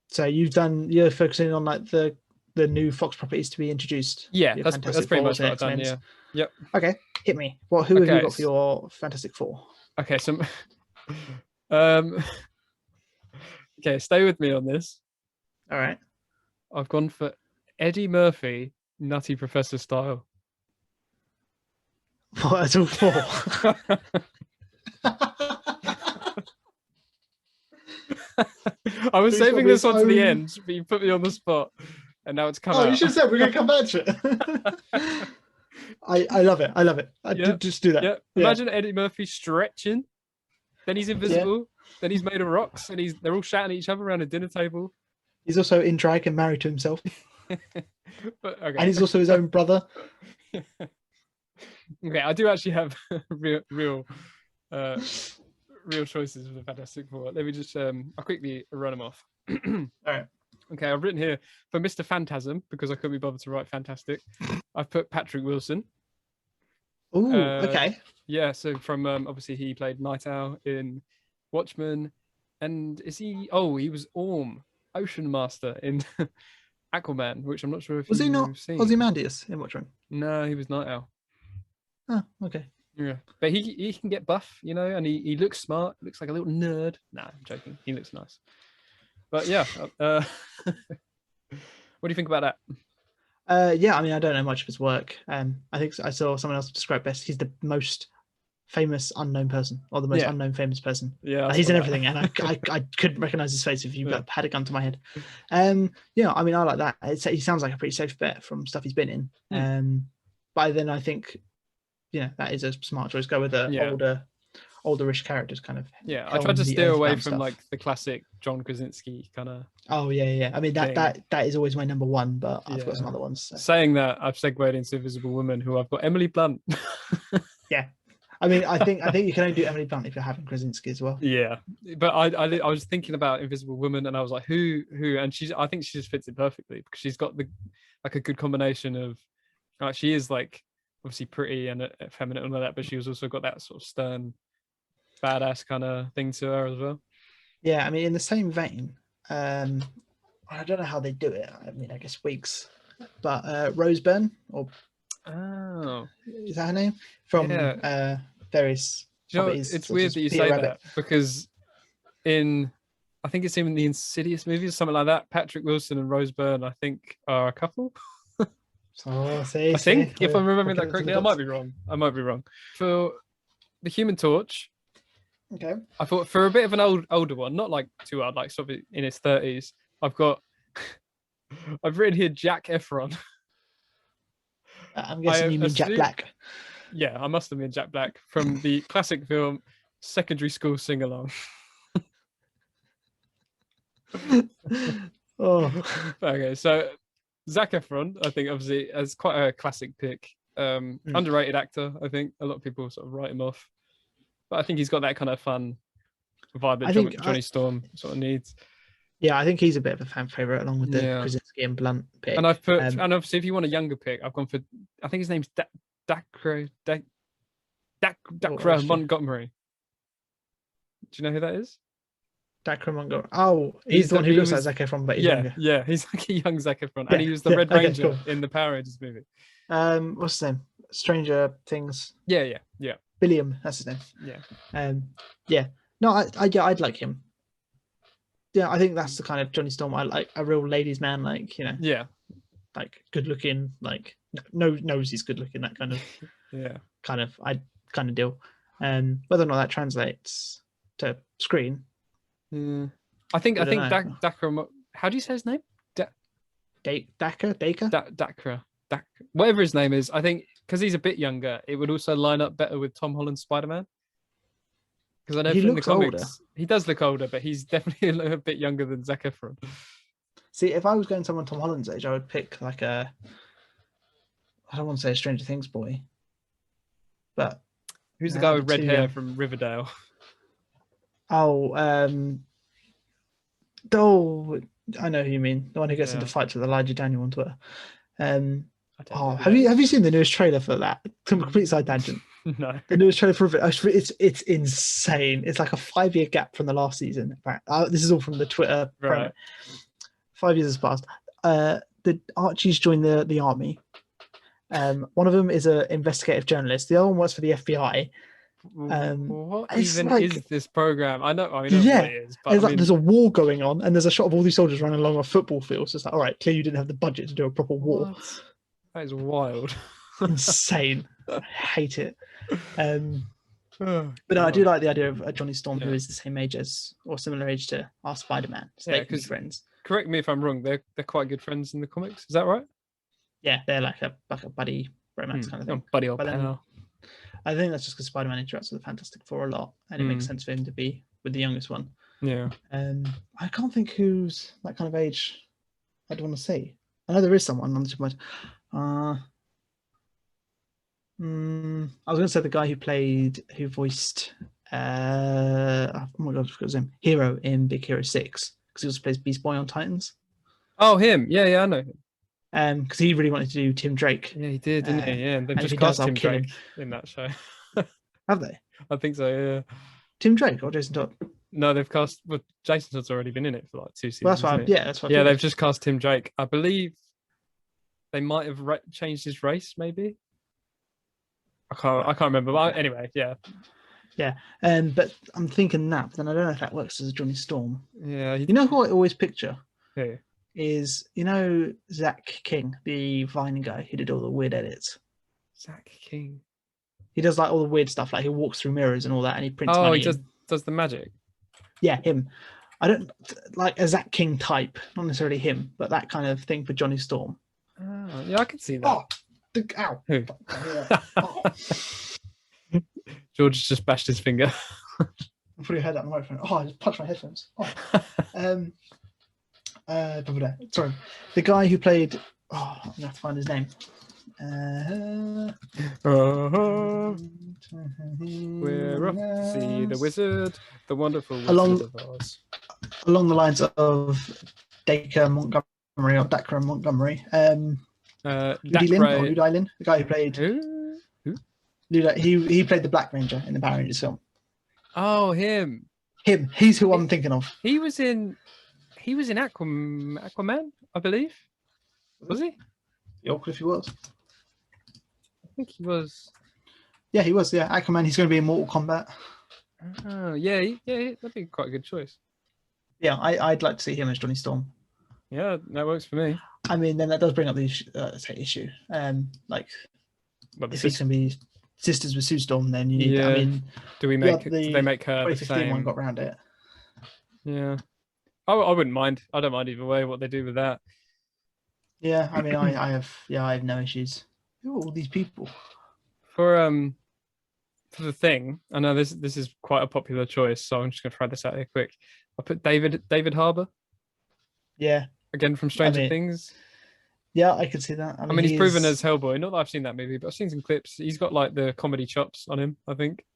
So you're focusing on like the new Fox properties to be introduced. Yeah, that's pretty much what I've done. Yeah. Yep. Okay, hit me. Who have you got for your Fantastic Four? Okay, so okay, stay with me on this. All right. I've gone for Eddie Murphy, Nutty Professor style. What? That's all four. I was saving this one to the end, but you put me on the spot, and now it's come out. You should have said we're going to come back to it. I love it. I love it. Just do that. Yeah. Imagine Eddie Murphy stretching, then he's invisible, then he's made of rocks, and they're all shouting at each other around a dinner table. He's also in drag and married to himself. But, okay. And he's also his own brother. Okay, I do actually have real choices for the Fantastic Four. Let me just I'll quickly run them off. All right. Okay, I've written here for Mr. Phantasm, because I couldn't be bothered to write Fantastic. I've put Patrick Wilson. Ooh, okay. Yeah, so from obviously he played Night Owl in Watchmen, and he was Ocean Master in Aquaman, which I'm not sure if was he not seen. Ozymandias in Watchmen? No, he was Night Owl. Oh, okay. Yeah, but he can get buff, and he looks smart. Looks like a little nerd. Nah, I'm joking. He looks nice. But yeah, what do you think about that? Yeah, I mean, I don't know much of his work. I think I saw someone else describe best. He's the most famous unknown person, or the most unknown famous person. Yeah, he's in everything, and I couldn't recognize his face if you had a gun to my head. Yeah, I mean, I like that. He sounds like a pretty safe bet from stuff he's been in. But then I think, that is a smart choice. Go with the older-ish characters, kind of. Yeah, I tried to steer away from stuff. Like the classic John Krasinski kind of. Oh yeah. I mean, that is always my number one, but I've got some other ones. So. Saying that, I've segued into Invisible Woman, who I've got Emily Blunt. Yeah. I mean, I think you can only do Emily Blunt if you're having Krasinski as well. Yeah, but I was thinking about Invisible Woman, and I was like, who, and I think she just fits it perfectly, because she's got a good combination of, she is like obviously pretty and feminine and all that, but she's also got that sort of stern, badass kind of thing to her as well. Yeah, I mean, in the same vein, I don't know how they do it. I mean, I guess weeks, but Rose Byrne, or is that her name? From various. It's weird that you say that, because I think it's in the Insidious movies, something like that. Patrick Wilson and Rose Byrne, I think, are a couple. I think, if I'm remembering that correctly, I might be wrong. For the Human Torch, okay, I thought for a bit of an older one, not like too old, like sort of in his 30s, I've written here Jack Efron. I'm guessing you mean Jack Black. Yeah, I must have been Jack Black from the classic film Secondary School Sing Along. Okay, so Zac Efron, I think, obviously, as quite a classic pick. Underrated actor, I think. A lot of people sort of write him off, but I think he's got that kind of fun vibe that Johnny Storm sort of needs. Yeah, I think he's a bit of a fan favorite, along with the Krasinski and Blunt pick. And I've put, and obviously, if you want a younger pick, I've gone for, I think his name's Dacre Montgomery. Do you know who that is? Dacre Montgomery. Oh, he's the one who looks like Zac Efron, but he's younger. Yeah, he's like a young Zac Efron, and he was the Red Ranger in the Power Rangers movie. What's his name? Stranger Things. Yeah. Billiam, that's his name. Yeah. Yeah. No, I'd like him. Yeah, I think that's the kind of Johnny Storm I like, a real ladies' man, like, Yeah. Like good looking, like knows he's good looking, that kind of kind of deal. Whether or not that translates to screen. I think Dacre, how do you say his name? Dacre? Whatever his name is, I think because he's a bit younger, it would also line up better with Tom Holland's Spider-Man. Because I know from the comics, older. He does look older, but he's definitely a bit younger than Zac Efron. See, if I was going someone Tom Holland's age, I would pick like I don't want to say a Stranger Things boy, but who's the guy with red hair from Riverdale? Oh, I know who you mean. The one who gets into fights with Elijah Daniel on Twitter. Have you seen the newest trailer for that? Complete side tangent. No. The newest trailer for it's insane. It's like a 5-year gap from the last season. This is all from the Twitter. Right. 5 years has passed. The Archies joined the army. One of them is an investigative journalist. The other one works for the FBI. What even is this program? I know what it is, but there's a war going on, and there's a shot of all these soldiers running along a football field. So it's like, all right, clearly you didn't have the budget to do a proper war. What? That is wild. Insane. I hate it. But no, I do like the idea of Johnny Storm, who is the same age as, or similar age to our Spider-Man. So they can be friends. Correct me if I'm wrong. They're quite good friends in the comics. Is that right? Yeah, they're like a buddy romance kind of thing. Buddy or pal. I think that's just because Spider-Man interacts with the Fantastic Four a lot, and it makes sense for him to be with the youngest one. Yeah. I can't think who's that kind of age I'd want to see. I know there is someone on the tip of my I was going to say the guy who voiced, oh my god, I forgot his name, Hero in Big Hero 6, because he also plays Beast Boy on Titans. Oh, him. Yeah, I know him. Because he really wanted to do Tim Drake. Yeah, he did, didn't he? Yeah, and they've just cast Tim Drake in that show. Have they? I think so, yeah. Tim Drake or Jason Todd? No, they've cast. Well, Jason Todd's already been in it for like 2 seasons. Well, that's why. That's why. Yeah, they've just cast Tim Drake. I believe they might have changed his race, maybe. I can't remember. But anyway, yeah. Yeah, but I'm thinking that, but then I don't know if that works as a Johnny Storm. Yeah. You know who I always picture? Who? Is Zach King, the Vine guy who did all the weird edits. Zach King. He does like all the weird stuff, like he walks through mirrors and all that, and he prints money. Oh, he does the magic. Yeah, him. I don't like a Zach King type, not necessarily him, but that kind of thing for Johnny Storm. Oh, yeah, I can see that. Ow! Who? George just bashed his finger. I put your head out the microphone. I just punched my headphones. Sorry, the guy who played. I'm gonna have to find his name. We're off to see the wizard, the wonderful Wizard of Oz. Along the lines of Dacre Montgomery. Ludi Lin, the guy who played. Who? He played the Black Ranger in the Power Rangers film. Oh, him. He's who I'm thinking of. He was in Aquaman, I believe. Was he? Yeah, if he was. I think he was. Yeah, he was. Yeah, Aquaman. He's going to be in Mortal Kombat. Oh, yeah, that'd be quite a good choice. Yeah, I'd like to see him as Johnny Storm. Yeah, that works for me. I mean, then that does bring up the issue. Like, if he's going to be sisters with Sue Storm, then you need. Yeah. I mean, do they make her the same? One got around it. Yeah, I wouldn't mind. I don't mind either way what they do with that. Yeah, I mean, I have no issues. Who are all these people? For the thing, I know this is quite a popular choice, so I'm just gonna throw this out here quick. I put David Harbour. Yeah. Again from Stranger Things. Yeah, I could see that. I mean he's proven as Hellboy. Not that I've seen that movie, but I've seen some clips. He's got like the comedy chops on him, I think.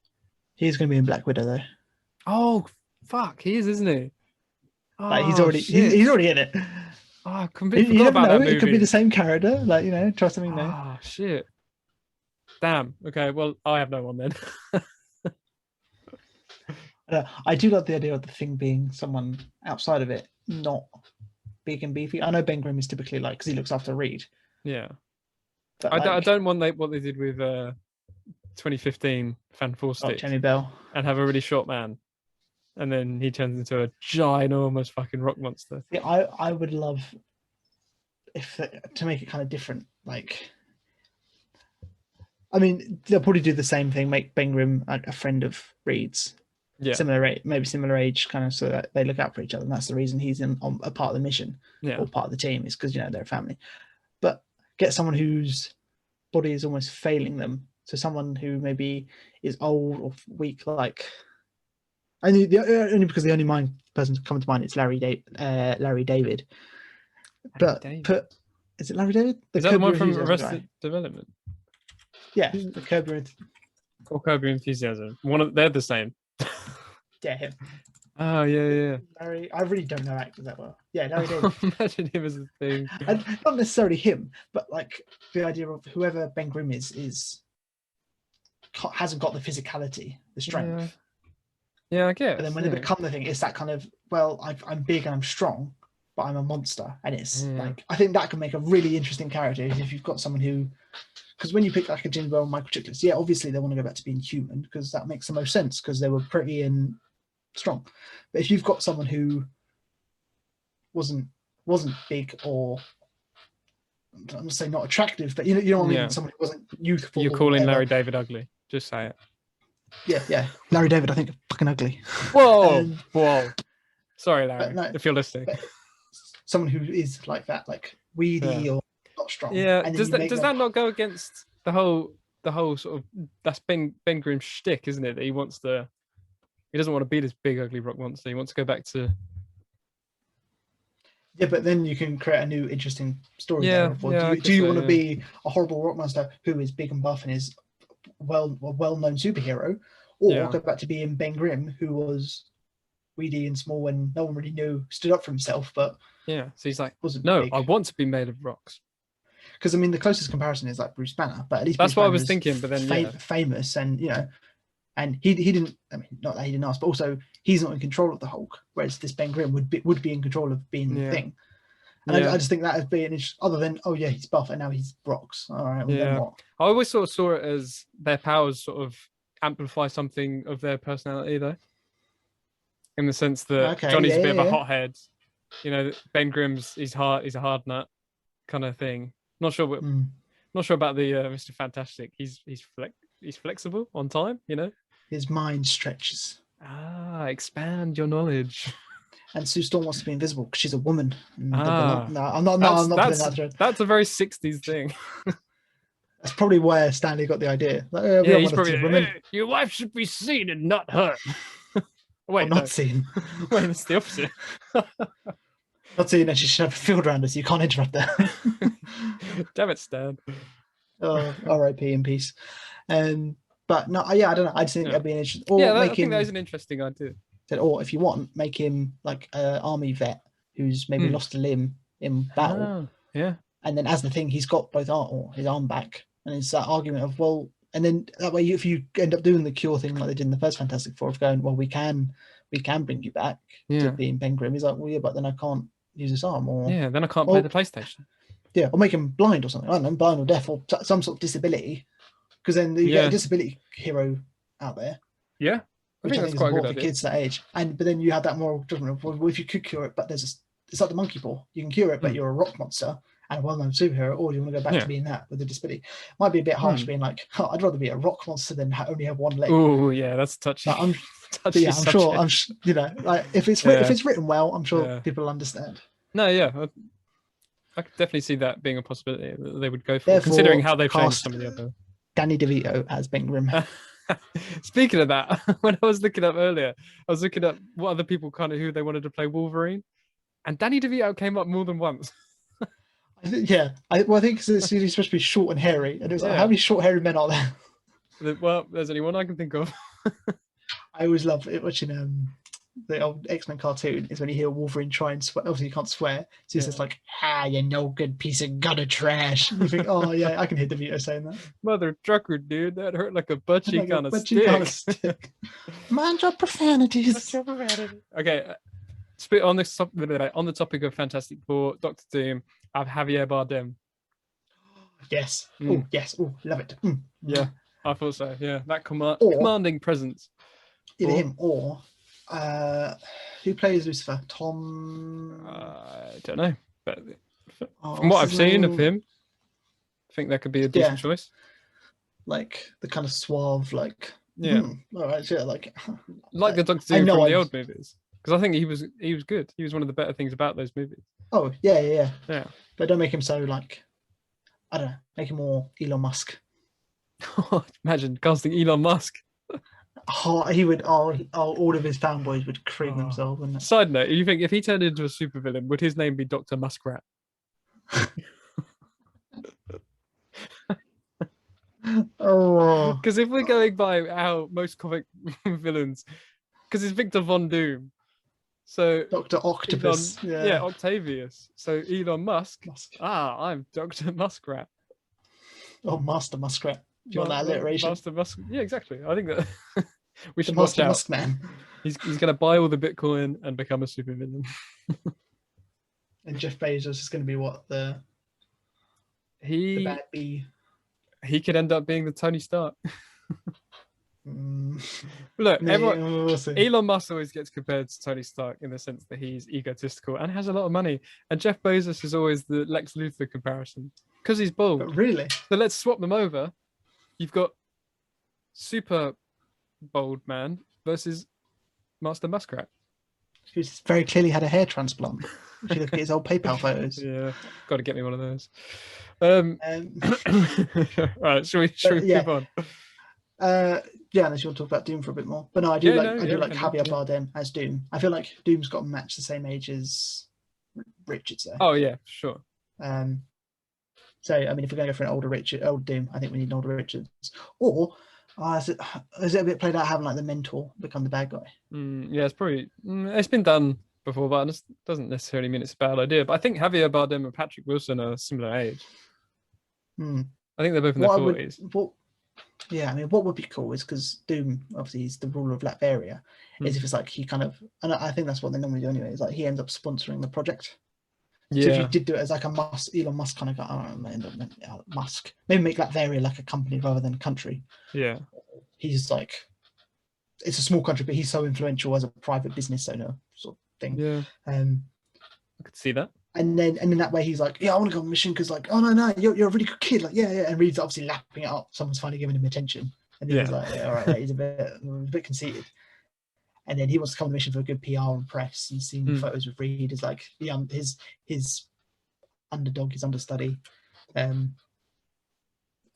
He's going to be in Black Widow though. Oh fuck, he is, isn't he? Oh, like he's already in it. Oh, I completely forgot about that movie. It could be the same character, like try something new. Oh shit! Damn. Okay, well I have no one then. I do like the idea of the Thing being someone outside of it, not big and beefy. I know Ben Grimm is typically like because he looks after Reed. Yeah, but I don't want what they did with 2015 Fan Four Stick, Jamie Bell, and have a really short man. And then he turns into a ginormous fucking rock monster. Yeah, I would love to make it kind of different. Like, I mean, they'll probably do the same thing. Make Ben Grimm a friend of Reed's. Yeah. Similar age, kind of, so that they look out for each other. And that's the reason he's on a part of the mission or part of the team is because they're a family. But get someone whose body is almost failing them. So someone who maybe is old or weak, like. Only because the only person coming to mind is Larry David. But is it Larry David? Is that the one from Arrested Development? Yeah, the Curb Your Enthusiasm. They're the same. Yeah, him. Oh yeah. Larry, I really don't know actors that well. Yeah, Larry David. Imagine him as a thing. And not necessarily him, but like the idea of whoever Ben Grimm hasn't got the physicality, the strength. Yeah, I guess. But then when they become the thing, it's that kind of, well, I'm big and I'm strong, but I'm a monster. And it's like, I think that can make a really interesting character if you've got someone who, because when you pick like a James Bell and Michael Chiklis, yeah, obviously they want to go back to being human because that makes the most sense because they were pretty and strong. But if you've got someone who wasn't big or, I'm going to say not attractive, but you know what I mean? Someone who wasn't youthful. You're calling Larry David ugly. Just say it. Yeah. Larry David, I think, fucking ugly. Whoa. Sorry, Larry, if you're listening. Someone who is like that, like weedy or not strong. Yeah. Does that not go against the whole sort of that's Ben Grimm's shtick, isn't it? That he wants to He doesn't want to be this big ugly rock monster. He wants to go back to. Yeah, but then you can create a new interesting story there. Do you want to be a horrible rock monster who is big and buff and is a well-known superhero, or go back to being Ben Grimm, who was weedy and small and no one really knew, stood up for himself, but so he's like, no, big. I want to be made of rocks. Because I mean, the closest comparison is like Bruce Banner, but at least that's Bruce what Banner I was thinking. But then famous, and and he didn't. I mean, not that he didn't ask, but also he's not in control of the Hulk, whereas this Ben Grimm would be in control of being the thing. And I just think that as being other than he's buff and now he's rocks. All right, well, then what? I always sort of saw it as their powers sort of amplify something of their personality, though, in the sense that Johnny's a bit of a hothead. Ben Grimm's he's a hard nut kind of thing. Not sure about the Mr. Fantastic. He's flexible on time. His mind stretches. Expand your knowledge. And Sue Storm wants to be invisible because she's a woman. No, I'm not putting that thread. That's a very 60s thing. That's probably where Stanley got the idea. He's probably your wife should be seen and not heard. Wait, not seen. Wait, that's the opposite. Not seen, and she should have a field rounder, so you can't interrupt her. Damn it, Stan. R.I.P. in peace. But no, I don't know. I just think that'd be an interesting. I think that is an interesting idea. Or if you want, make him like an army vet who's maybe lost a limb in battle. And then as the thing, he's got both his arm back, and it's that argument of and then that way, if you end up doing the cure thing like they did in the first Fantastic Four, of going, we can bring you back to being Ben Grimm. He's like, but then I can't use this arm, or then I can't play the PlayStation. Yeah, or make him blind or something. I don't know, blind or deaf or some sort of disability, because then you get a disability hero out there. Yeah. Which I think is quite important for kids that age. But then you have that moral judgment of, if you could cure it, but it's like the monkey paw. You can cure it, but you're a rock monster and a well-known superhero, or do you want to go back to being that with a disability? Might be a bit harsh being like, I'd rather be a rock monster than only have one leg. Oh yeah, that's touchy. I'm sure. Like if it's written well, I'm sure people will understand. No, I could definitely see that being a possibility that they would go for, considering how they've changed some of the other. Danny DeVito as Ben Grimm. Speaking of that, when I was looking up earlier, I was looking up what other people who they wanted to play Wolverine, and Danny DeVito came up more than once. I think he's supposed to be short and hairy, and it was like, how many short hairy men are there? Well, there's only one I can think of. I always love it watching the old X-Men cartoon is when you hear Wolverine try and swear. Obviously, you can't swear, so he's just like, you no good piece of gutter trash. And you think, I can hear DeVito saying that. Mother trucker, dude, that hurt like a butt cheek on a stick. Mind your profanities. Okay, on the topic of Fantastic Four, Doctor Doom, I have Javier Bardem. Yes. Oh, yes. Oh, love it. Yeah, I thought so. Yeah, that commanding presence. Either him or. Who plays Lucifer? Tom. I don't know, but from what I've seen of him, I think that could be a decent choice. Like the kind of suave, all right, like the Doctor Doom from the old movies, because I think he was good. He was one of the better things about those movies. Oh yeah. But don't make him so like, I don't know, make him more Elon Musk. Imagine casting Elon Musk. He would. All of his fanboys would cream themselves. Wouldn't it? Side note: you think if he turned into a supervillain, would his name be Dr. Muskrat? Because if we're going by how most comic villains, because it's Victor Von Doom, so Dr. Octopus, Octavius. So Elon Musk. I'm Dr. Muskrat. Oh, Master Muskrat. Do you want that alliteration? Master Musk. Yeah, exactly. I think that we should watch out. Muskman. He's going to buy all the Bitcoin and become a supervillain. And Jeff Bezos is going to be what the bad bee. He could end up being the Tony Stark. Look, Elon Musk always gets compared to Tony Stark in the sense that he's egotistical and has a lot of money, and Jeff Bezos is always the Lex Luthor comparison because he's bald. But really? So let's swap them over. You've got super bold man versus Master Muskrat, who's very clearly had a hair transplant. If you look at his old PayPal photos. Yeah, got to get me one of those. Right, shall we move on? Yeah, unless you want to talk about Doom for a bit more. But no, I do like Javier Bardem as Doom. I feel like Doom's got to match the same age as Richard. So. Oh yeah, sure. So I mean, if we're going to go for an old Doom, I think we need an older Richards. Or is it a bit played out having like the mentor become the bad guy? Yeah, it's probably it's been done before, but it doesn't necessarily mean it's a bad idea. But I think Javier Bardem and Patrick Wilson are similar age. I think they're both in their 40s. Yeah, I mean, what would be cool is because Doom, obviously, is the ruler of Latveria, is if it's like he kind of, and I think that's what they normally do anyway, is like he ends up sponsoring the project. Yeah. So if you did do it as like a Elon Musk kind of guy, I don't know, Musk, maybe make Latveria like a company rather than a country. Yeah. He's like, it's a small country, but he's so influential as a private business owner sort of thing. Yeah. I could see that. And then that way he's like, yeah, I want to go on a mission because like, oh no, you're a really good kid. Like, yeah. And Reed's obviously lapping it up. Someone's finally giving him attention. And he's like, yeah, all right, he's a bit conceited. And then he wants to come on the mission for a good PR and press, and seeing photos of Reed is like his underdog, his understudy. And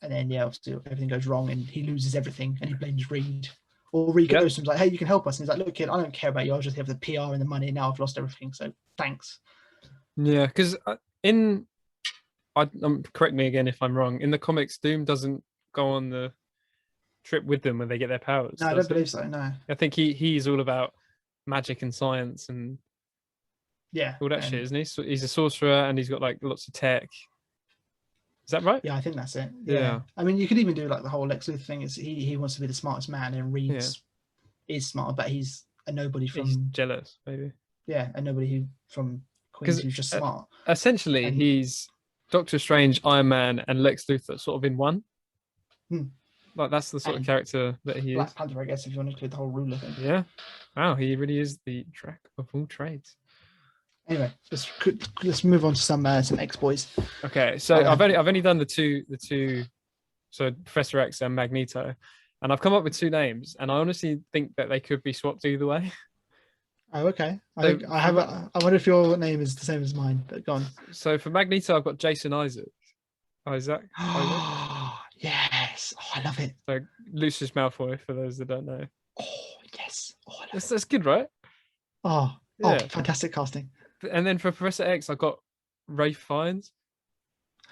then obviously everything goes wrong and he loses everything and he blames Reed. Or Reed goes to him like, hey, you can help us. And he's like, look, kid, I don't care about you. I'll just have the PR and the money. Now I've lost everything. So thanks. Yeah, because correct me again if I'm wrong. In the comics, Doom doesn't go on the trip with them when they get their powers. No, I don't believe so. No, I think he's all about magic and science and all that shit, isn't he? So he's a sorcerer and he's got like lots of tech. Is that right? Yeah, I think that's it. Yeah. I mean, you could even do like the whole Lex Luthor thing. Is he wants to be the smartest man, and Reed is smart, but he's a nobody from. He's jealous, maybe. Yeah, a nobody from Queens who's just smart. Essentially, he's Doctor Strange, Iron Man, and Lex Luthor sort of in one. Like that's the sort of character that he is. Black Panther, I guess, if you want to include the whole ruler thing. Yeah. Wow, he really is the jack of all trades. Anyway, let's move on to some X-Boys. Okay, so I've only done the two, so Professor X and Magneto, and I've come up with two names, and I honestly think that they could be swapped either way. Oh, okay. I wonder if your name is the same as mine, but go on. So for Magneto, I've got Jason Isaac. Isaac. Yes. Oh, I love it. So Lucius Malfoy, for those that don't know. Oh, yes. Oh, I love that's good, right? Oh, fantastic casting. And then for Professor X, I got Ralph Fiennes.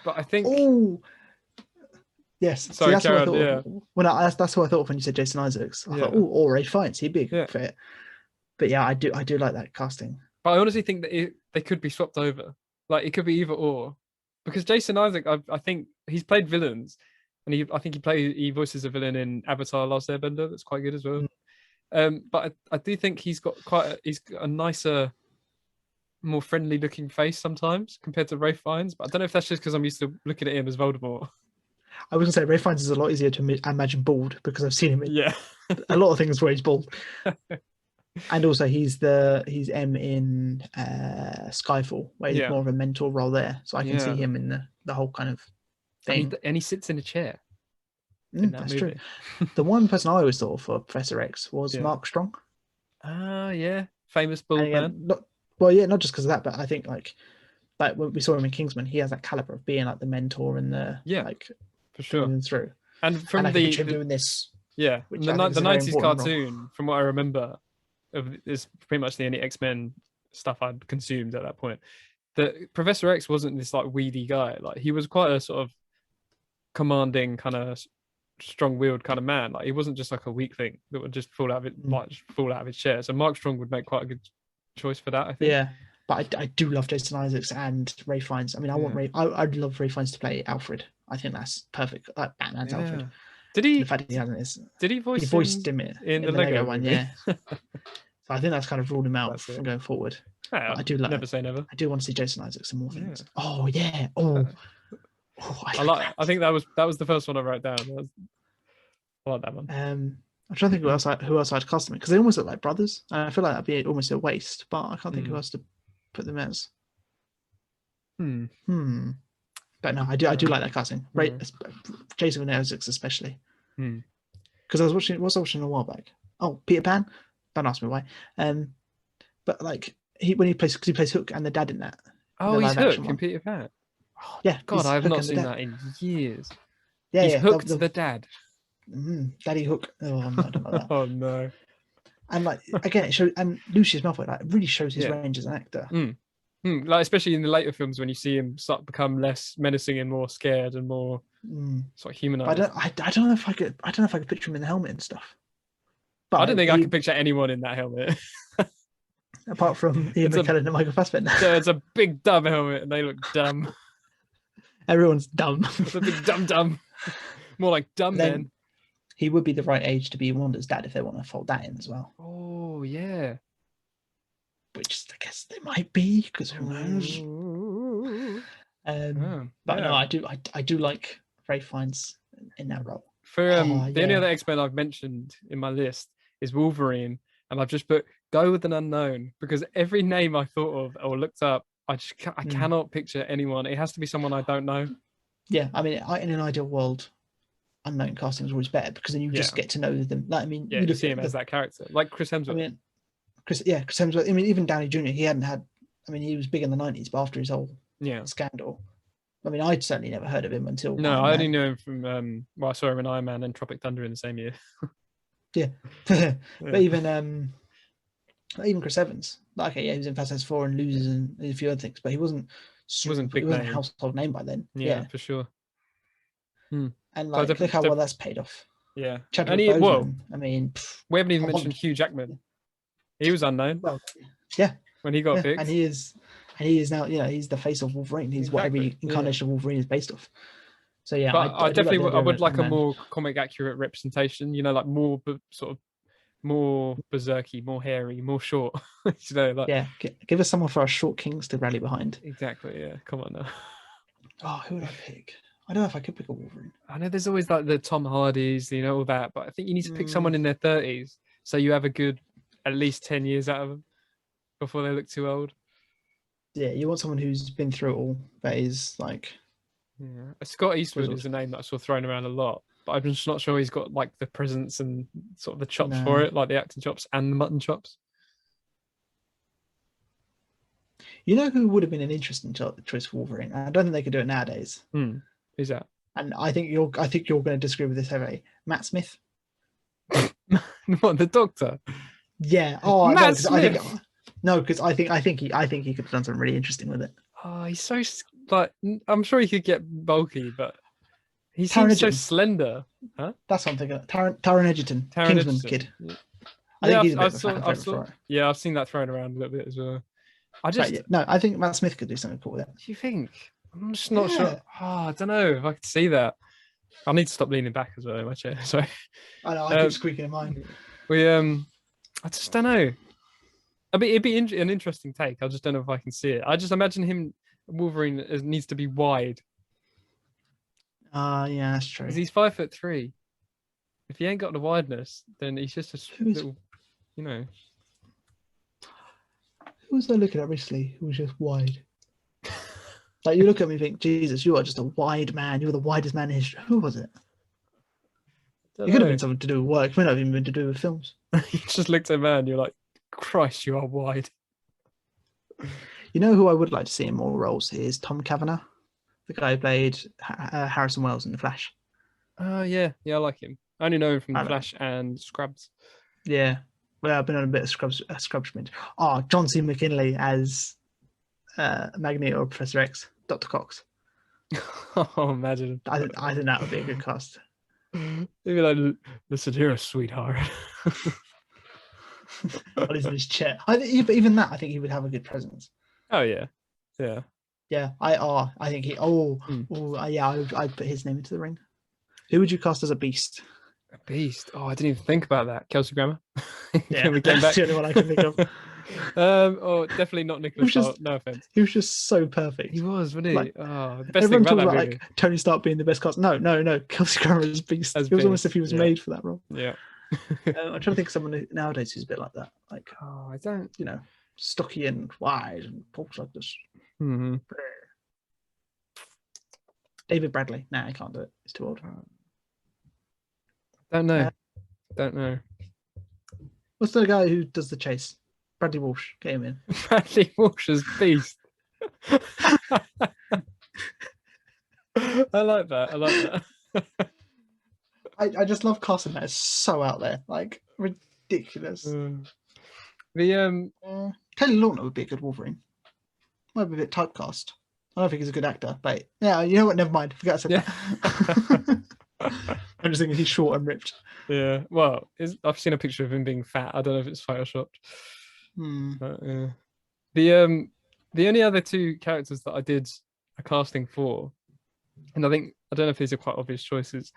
But I think. Oh, yes. Sorry, that's Karen, what I thought. Well, that's what I thought when you said Jason Isaacs. I thought, or Ralph Fiennes, he'd be a good fit. But yeah, I do like that casting. But I honestly think that they could be swapped over. Like it could be either or, because Jason Isaac, I think he's played villains, and I think he voices a villain in Avatar: Last Airbender. That's quite good as well. But I do think he's got he's got a nicer, more friendly looking face sometimes compared to Ralph Fiennes. But I don't know if that's just because I'm used to looking at him as Voldemort. I was gonna say Ralph Fiennes is a lot easier to imagine bald because I've seen him in a lot of things where he's bald. And also he's M in Skyfall, where he's more of a mentor role there. So I can see him in the whole kind of thing. And he sits in a chair. That's movie. True. The one person I always thought for Professor X was Mark Strong. Famous bald man. Not just because of that, but I think like when we saw him in Kingsman, he has that caliber of being like the mentor and the for sure through. And from and him doing this, the 90s cartoon, role. From what I remember, is pretty much the only X-Men stuff I'd consumed at that point. The Professor X wasn't this like weedy guy. Like he was quite a sort of commanding, kind of strong-willed kind of man. Like he wasn't just like a weak thing that would just fall out of his chair. So Mark Strong would make quite a good choice for that, I think. Yeah, but I do love Jason Isaacs and Ralph Fiennes. I mean, I'd love Ralph Fiennes to play Alfred. I think that's perfect. Like Batman's Alfred. Did he? The fact he hasn't is. Did he voice? He voiced him in the Lego one, yeah. So I think that's kind of ruled him out from going forward. I do like. Never say never. I do want to see Jason Isaacs and more things. Yeah. Oh yeah. Oh. I think that was the first one I wrote down. I like that one. I'm trying to think who else I'd cast them because they almost look like brothers, and I feel like that'd be almost a waste. But I can't think who else to put them as. But no, I do like that casting. Right, Jason Isaacs especially. Because I was watching a while back. Oh, Peter Pan. Don't ask me why. But like when he plays Hook and the dad in that. Oh, he's Hook in Peter Pan. Yeah. God, I have not seen that in years. Yeah, He's Hooked the dad. Daddy Hook. Oh, no, I don't know that. Oh no. And like again, it shows, and Lucius Malfoy like really shows his range as an actor. Like especially in the later films when you see him start to become less menacing and more scared and more sort of humanized. I don't know if I could picture him in the helmet and stuff. But I don't think I can picture anyone in that helmet. Apart from Ian McKellen and Michael Fassbender. It's a big dumb helmet and they look dumb. Everyone's dumb. It's a big dumb. More like dumb men. He would be the right age to be Wanda's dad if they want to fold that in as well. Oh, yeah. Which I guess they might be, because who knows? But no, I do like Ralph Fiennes in that role. For the only other X-Men I've mentioned in my list is Wolverine, and I've just put go with an unknown because every name I thought of or looked up, I cannot picture anyone. It has to be someone I don't know. Yeah, I mean, in an ideal world, unknown casting is always better because then you just get to know them. Like, I mean, you see him as that character, like Chris Hemsworth. I mean, Chris Hemsworth. I mean, even Downey Jr. He was big in the 90s, but after his whole scandal, I mean, I'd certainly never heard of him until. No, I only knew him from I saw him in Iron Man and Tropic Thunder in the same year. But even Chris Evans, like he was in Fast and 4 and Losers and a few other things, but he wasn't big. He wasn't a household name by then. Yeah, for sure. And like, look how well that's paid off. Yeah, Chadwick Boseman. I mean, we haven't even mentioned Hugh Jackman. He was unknown. Well, yeah, when he got picked, and he is now. He's the face of Wolverine. He's what every incarnation of Wolverine is based off. So yeah, but I definitely would like a more comic accurate representation. Like more sort of more berserky, more hairy, more short. Give us someone for our short kings to rally behind. Exactly. Yeah, come on now. Oh, who would I pick? I don't know if I could pick a Wolverine. I know there's always like the Tom Hardys, all that, but I think you need to pick someone in their 30s so you have a good at least 10 years out of them before they look too old. Yeah, you want someone who's been through it all, that is like... Yeah. Scott Eastwood is a name that I saw thrown around a lot, but I'm just not sure he's got like the presence and sort of the chops for it, like the acting chops and the mutton chops. You know who would have been an interesting choice for Wolverine? I don't think they could do it nowadays. Who's that? And I think you're going to disagree with this heavily. Matt Smith. What, the Doctor? Yeah. Oh, Matt Smith. Because I think he could have done something really interesting with it. Oh, he's so like I'm sure he could get bulky, but he seems so slender. Huh? That's what I'm thinking. Taron Egerton, Kingsman kid. Yeah. I think he's a bit of a fan favorite. Yeah, I've seen that thrown around a little bit as well. I think Matt Smith could do something cool with it. Do you think? I'm just not sure. Oh, I don't know if I could see that. I need to stop leaning back as well in my chair. Sorry. I know. I keep squeaking in mine. I just don't know. I mean, it'd be an interesting take. I just don't know if I can see it. I just imagine him, Wolverine, needs to be wide. Yeah, that's true. Because he's 5'3". If he ain't got the wideness, then he's just a little, Who was I looking at recently who was just wide? Like, you look at me and think, Jesus, you are just a wide man. You're the widest man in history. Who was it? It could have been something to do with work. It might not have even been to do with films. You just looked at a man, you're like, Christ, you are wide. You know who I would like to see in more roles is Tom Cavanagh, the guy who played Harrison Wells in The Flash. Yeah, I like him. I only know him from The Flash and Scrubs. Yeah, well, I've been on a bit of Scrubs binge. Oh, John C. McGinley as Magneto or Professor X, Dr. Cox. Oh, imagine. I think that would be a good cast. Maybe like, listen here, sweetheart. While he's in his chair. But even that, I think he would have a good presence. Oh yeah. I think he. I'd put his name into the ring. Who would you cast as a beast? A beast. Oh, I didn't even think about that. Kelsey Grammer. Yeah, that's the only one I can think of. Definitely not Nicholas Hoult. No offense. He was just so perfect. He was, wasn't he? Like, the best thing about that movie. Like Tony Stark being the best cast. No. Kelsey Grammer as beast. It was almost as if he was made for that role. Yeah. I'm trying to think of someone nowadays who's a bit like that. Like, I don't, stocky and wide and talks like this. Mm-hmm. David Bradley. Nah, I can't do it. It's too old. Don't know. What's the guy who does the chase? Bradley Walsh. Get him in. Bradley Walsh as beast. I like that. I just love casting that. It's so out there, like ridiculous. Taylor Lautner would be a good Wolverine. Might be a bit typecast. I don't think he's a good actor, but yeah, you know what? Never mind. Forget I said that. I'm just thinking he's short and ripped. Yeah. Well, I've seen a picture of him being fat. I don't know if it's photoshopped. But, the only other two characters that I did a casting for, and I don't know if these are quite obvious choices.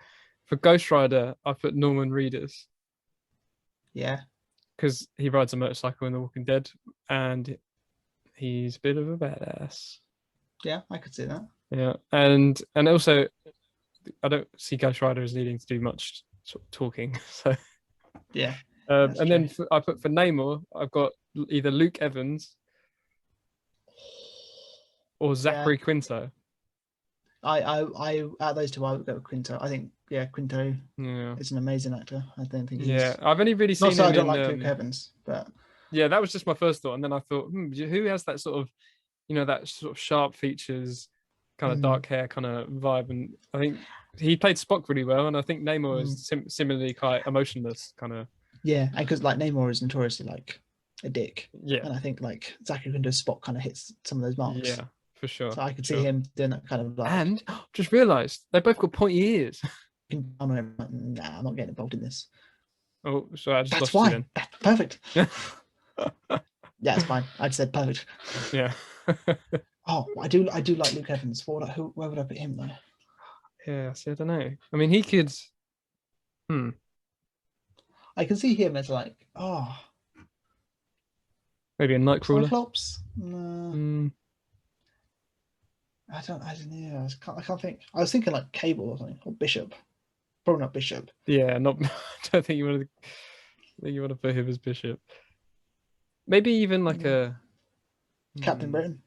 For Ghost Rider, I put Norman Reedus. Yeah. Because he rides a motorcycle in The Walking Dead, and he's a bit of a badass. Yeah, I could see that. Yeah, and also, I don't see Ghost Rider as needing to do much sort of talking. So yeah. And then I put for Namor, I've got either Luke Evans or Zachary Quinto. I out of those two, I would go with Quinto. I think Quinto is an amazing actor. I don't think he's I've only really seen him I don't like Luke Evans, but that was just my first thought, and then I thought, who has that sort of, that sort of sharp features, kind of dark hair kind of vibe, and I think he played Spock really well, and I think Namor is similarly quite emotionless, kind of. Yeah, and because like Namor is notoriously like a dick. Yeah, and I think like Zachary Quinto's Spock kind of hits some of those marks. Yeah, for sure. So I could see him doing that kind of like. And just realised they both got pointy ears. Nah, I'm not getting involved in this. Oh, sorry, I just That's lost fine. you then. That's perfect. Yeah, it's fine. I'd said perfect. Yeah. Oh, I do like Luke Evans. Where would I put him though? Yeah, see, I don't know. I mean, he could. I can see him as like, maybe a Nightcrawler. Cyclops? No. I don't know. I can't think. I was thinking like Cable or something, or Bishop. Probably not Bishop. Yeah, not. I don't think you want to put him as Bishop. Maybe even like a Captain Britain.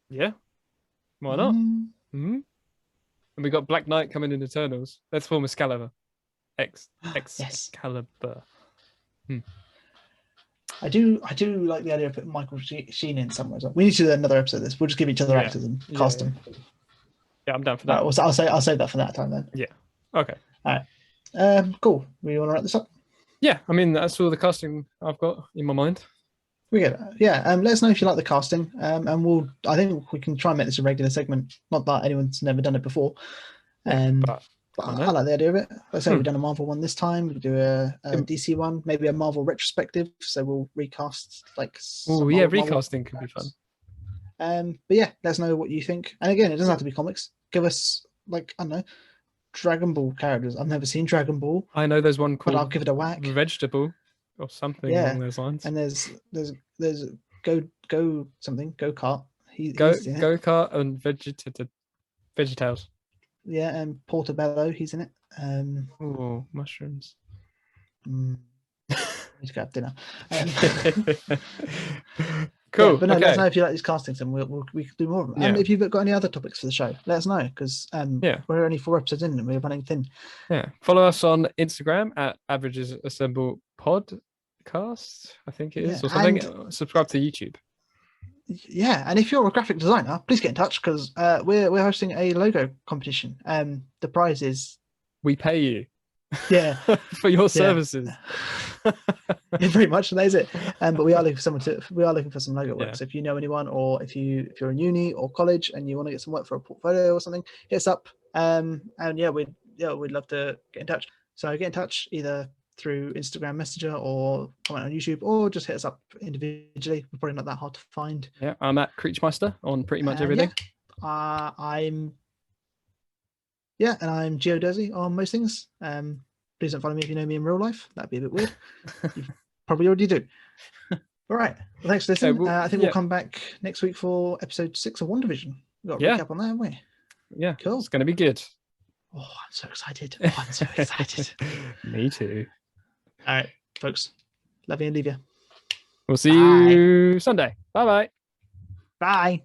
Yeah, why not? And we got Black Knight coming in Eternals. Let's form Excalibur. Excalibur. I do like the idea of putting Michael Sheen in somewhere as well. We need to do another episode of this. We'll just give each other actors and cast them. Yeah, I'm down for that. Right, well, I'll save that for that time then. Yeah. Okay. All right. Cool. We want to wrap this up? Yeah. I mean, that's all the casting I've got in my mind. We get it. Yeah. Let us know if you like the casting. And I think we can try and make this a regular segment. Not that anyone's never done it before. But I like the idea of it. Let's say we've done a Marvel one this time. We could do a DC one, maybe a Marvel retrospective. So we'll recast like. Oh yeah, recasting could be fun. But yeah, let us know what you think. And again, it doesn't have to be comics. Give us like, I don't know, Dragon Ball characters. I've never seen Dragon Ball. I know there's one called. But I'll give it a whack. Vegetable, or something along those lines. And there's go something go kart. Go kart and Vegetails. Yeah, and Portobello, he's in it. Oh, mushrooms. Need to go have dinner. Cool. Yeah, but no, let us know if you like these castings, and we can do more of them. And if you've got any other topics for the show, let us know, because we're only 4 episodes in and we're running thin. Yeah. Follow us on Instagram at Averages Assemble Podcast, I think it is, or something. And subscribe to YouTube. Yeah, and if you're a graphic designer, please get in touch, because we're hosting a logo competition. The prize is we pay you. Yeah, for your services. Yeah, pretty much. That is it. But we are looking for some logo work. So if you know anyone, or if you're in uni or college and you want to get some work for a portfolio or something, hit us up. And we'd love to get in touch. So get in touch either through Instagram Messenger or comment on YouTube, or just hit us up individually. We're probably not that hard to find. Yeah, I'm at Creechmeister on pretty much everything. I'm Geodesi on most things. Please don't follow me if you know me in real life. That'd be a bit weird. You probably already do. All right. Well, thanks for listening. I think we'll come back next week for episode 6 of WandaVision. We've got a recap on that, haven't we? Yeah. Cool. It's going to be good. Oh, I'm so excited. Me too. All right, folks. Love you and leave you. We'll see you Sunday. Bye-bye. Bye.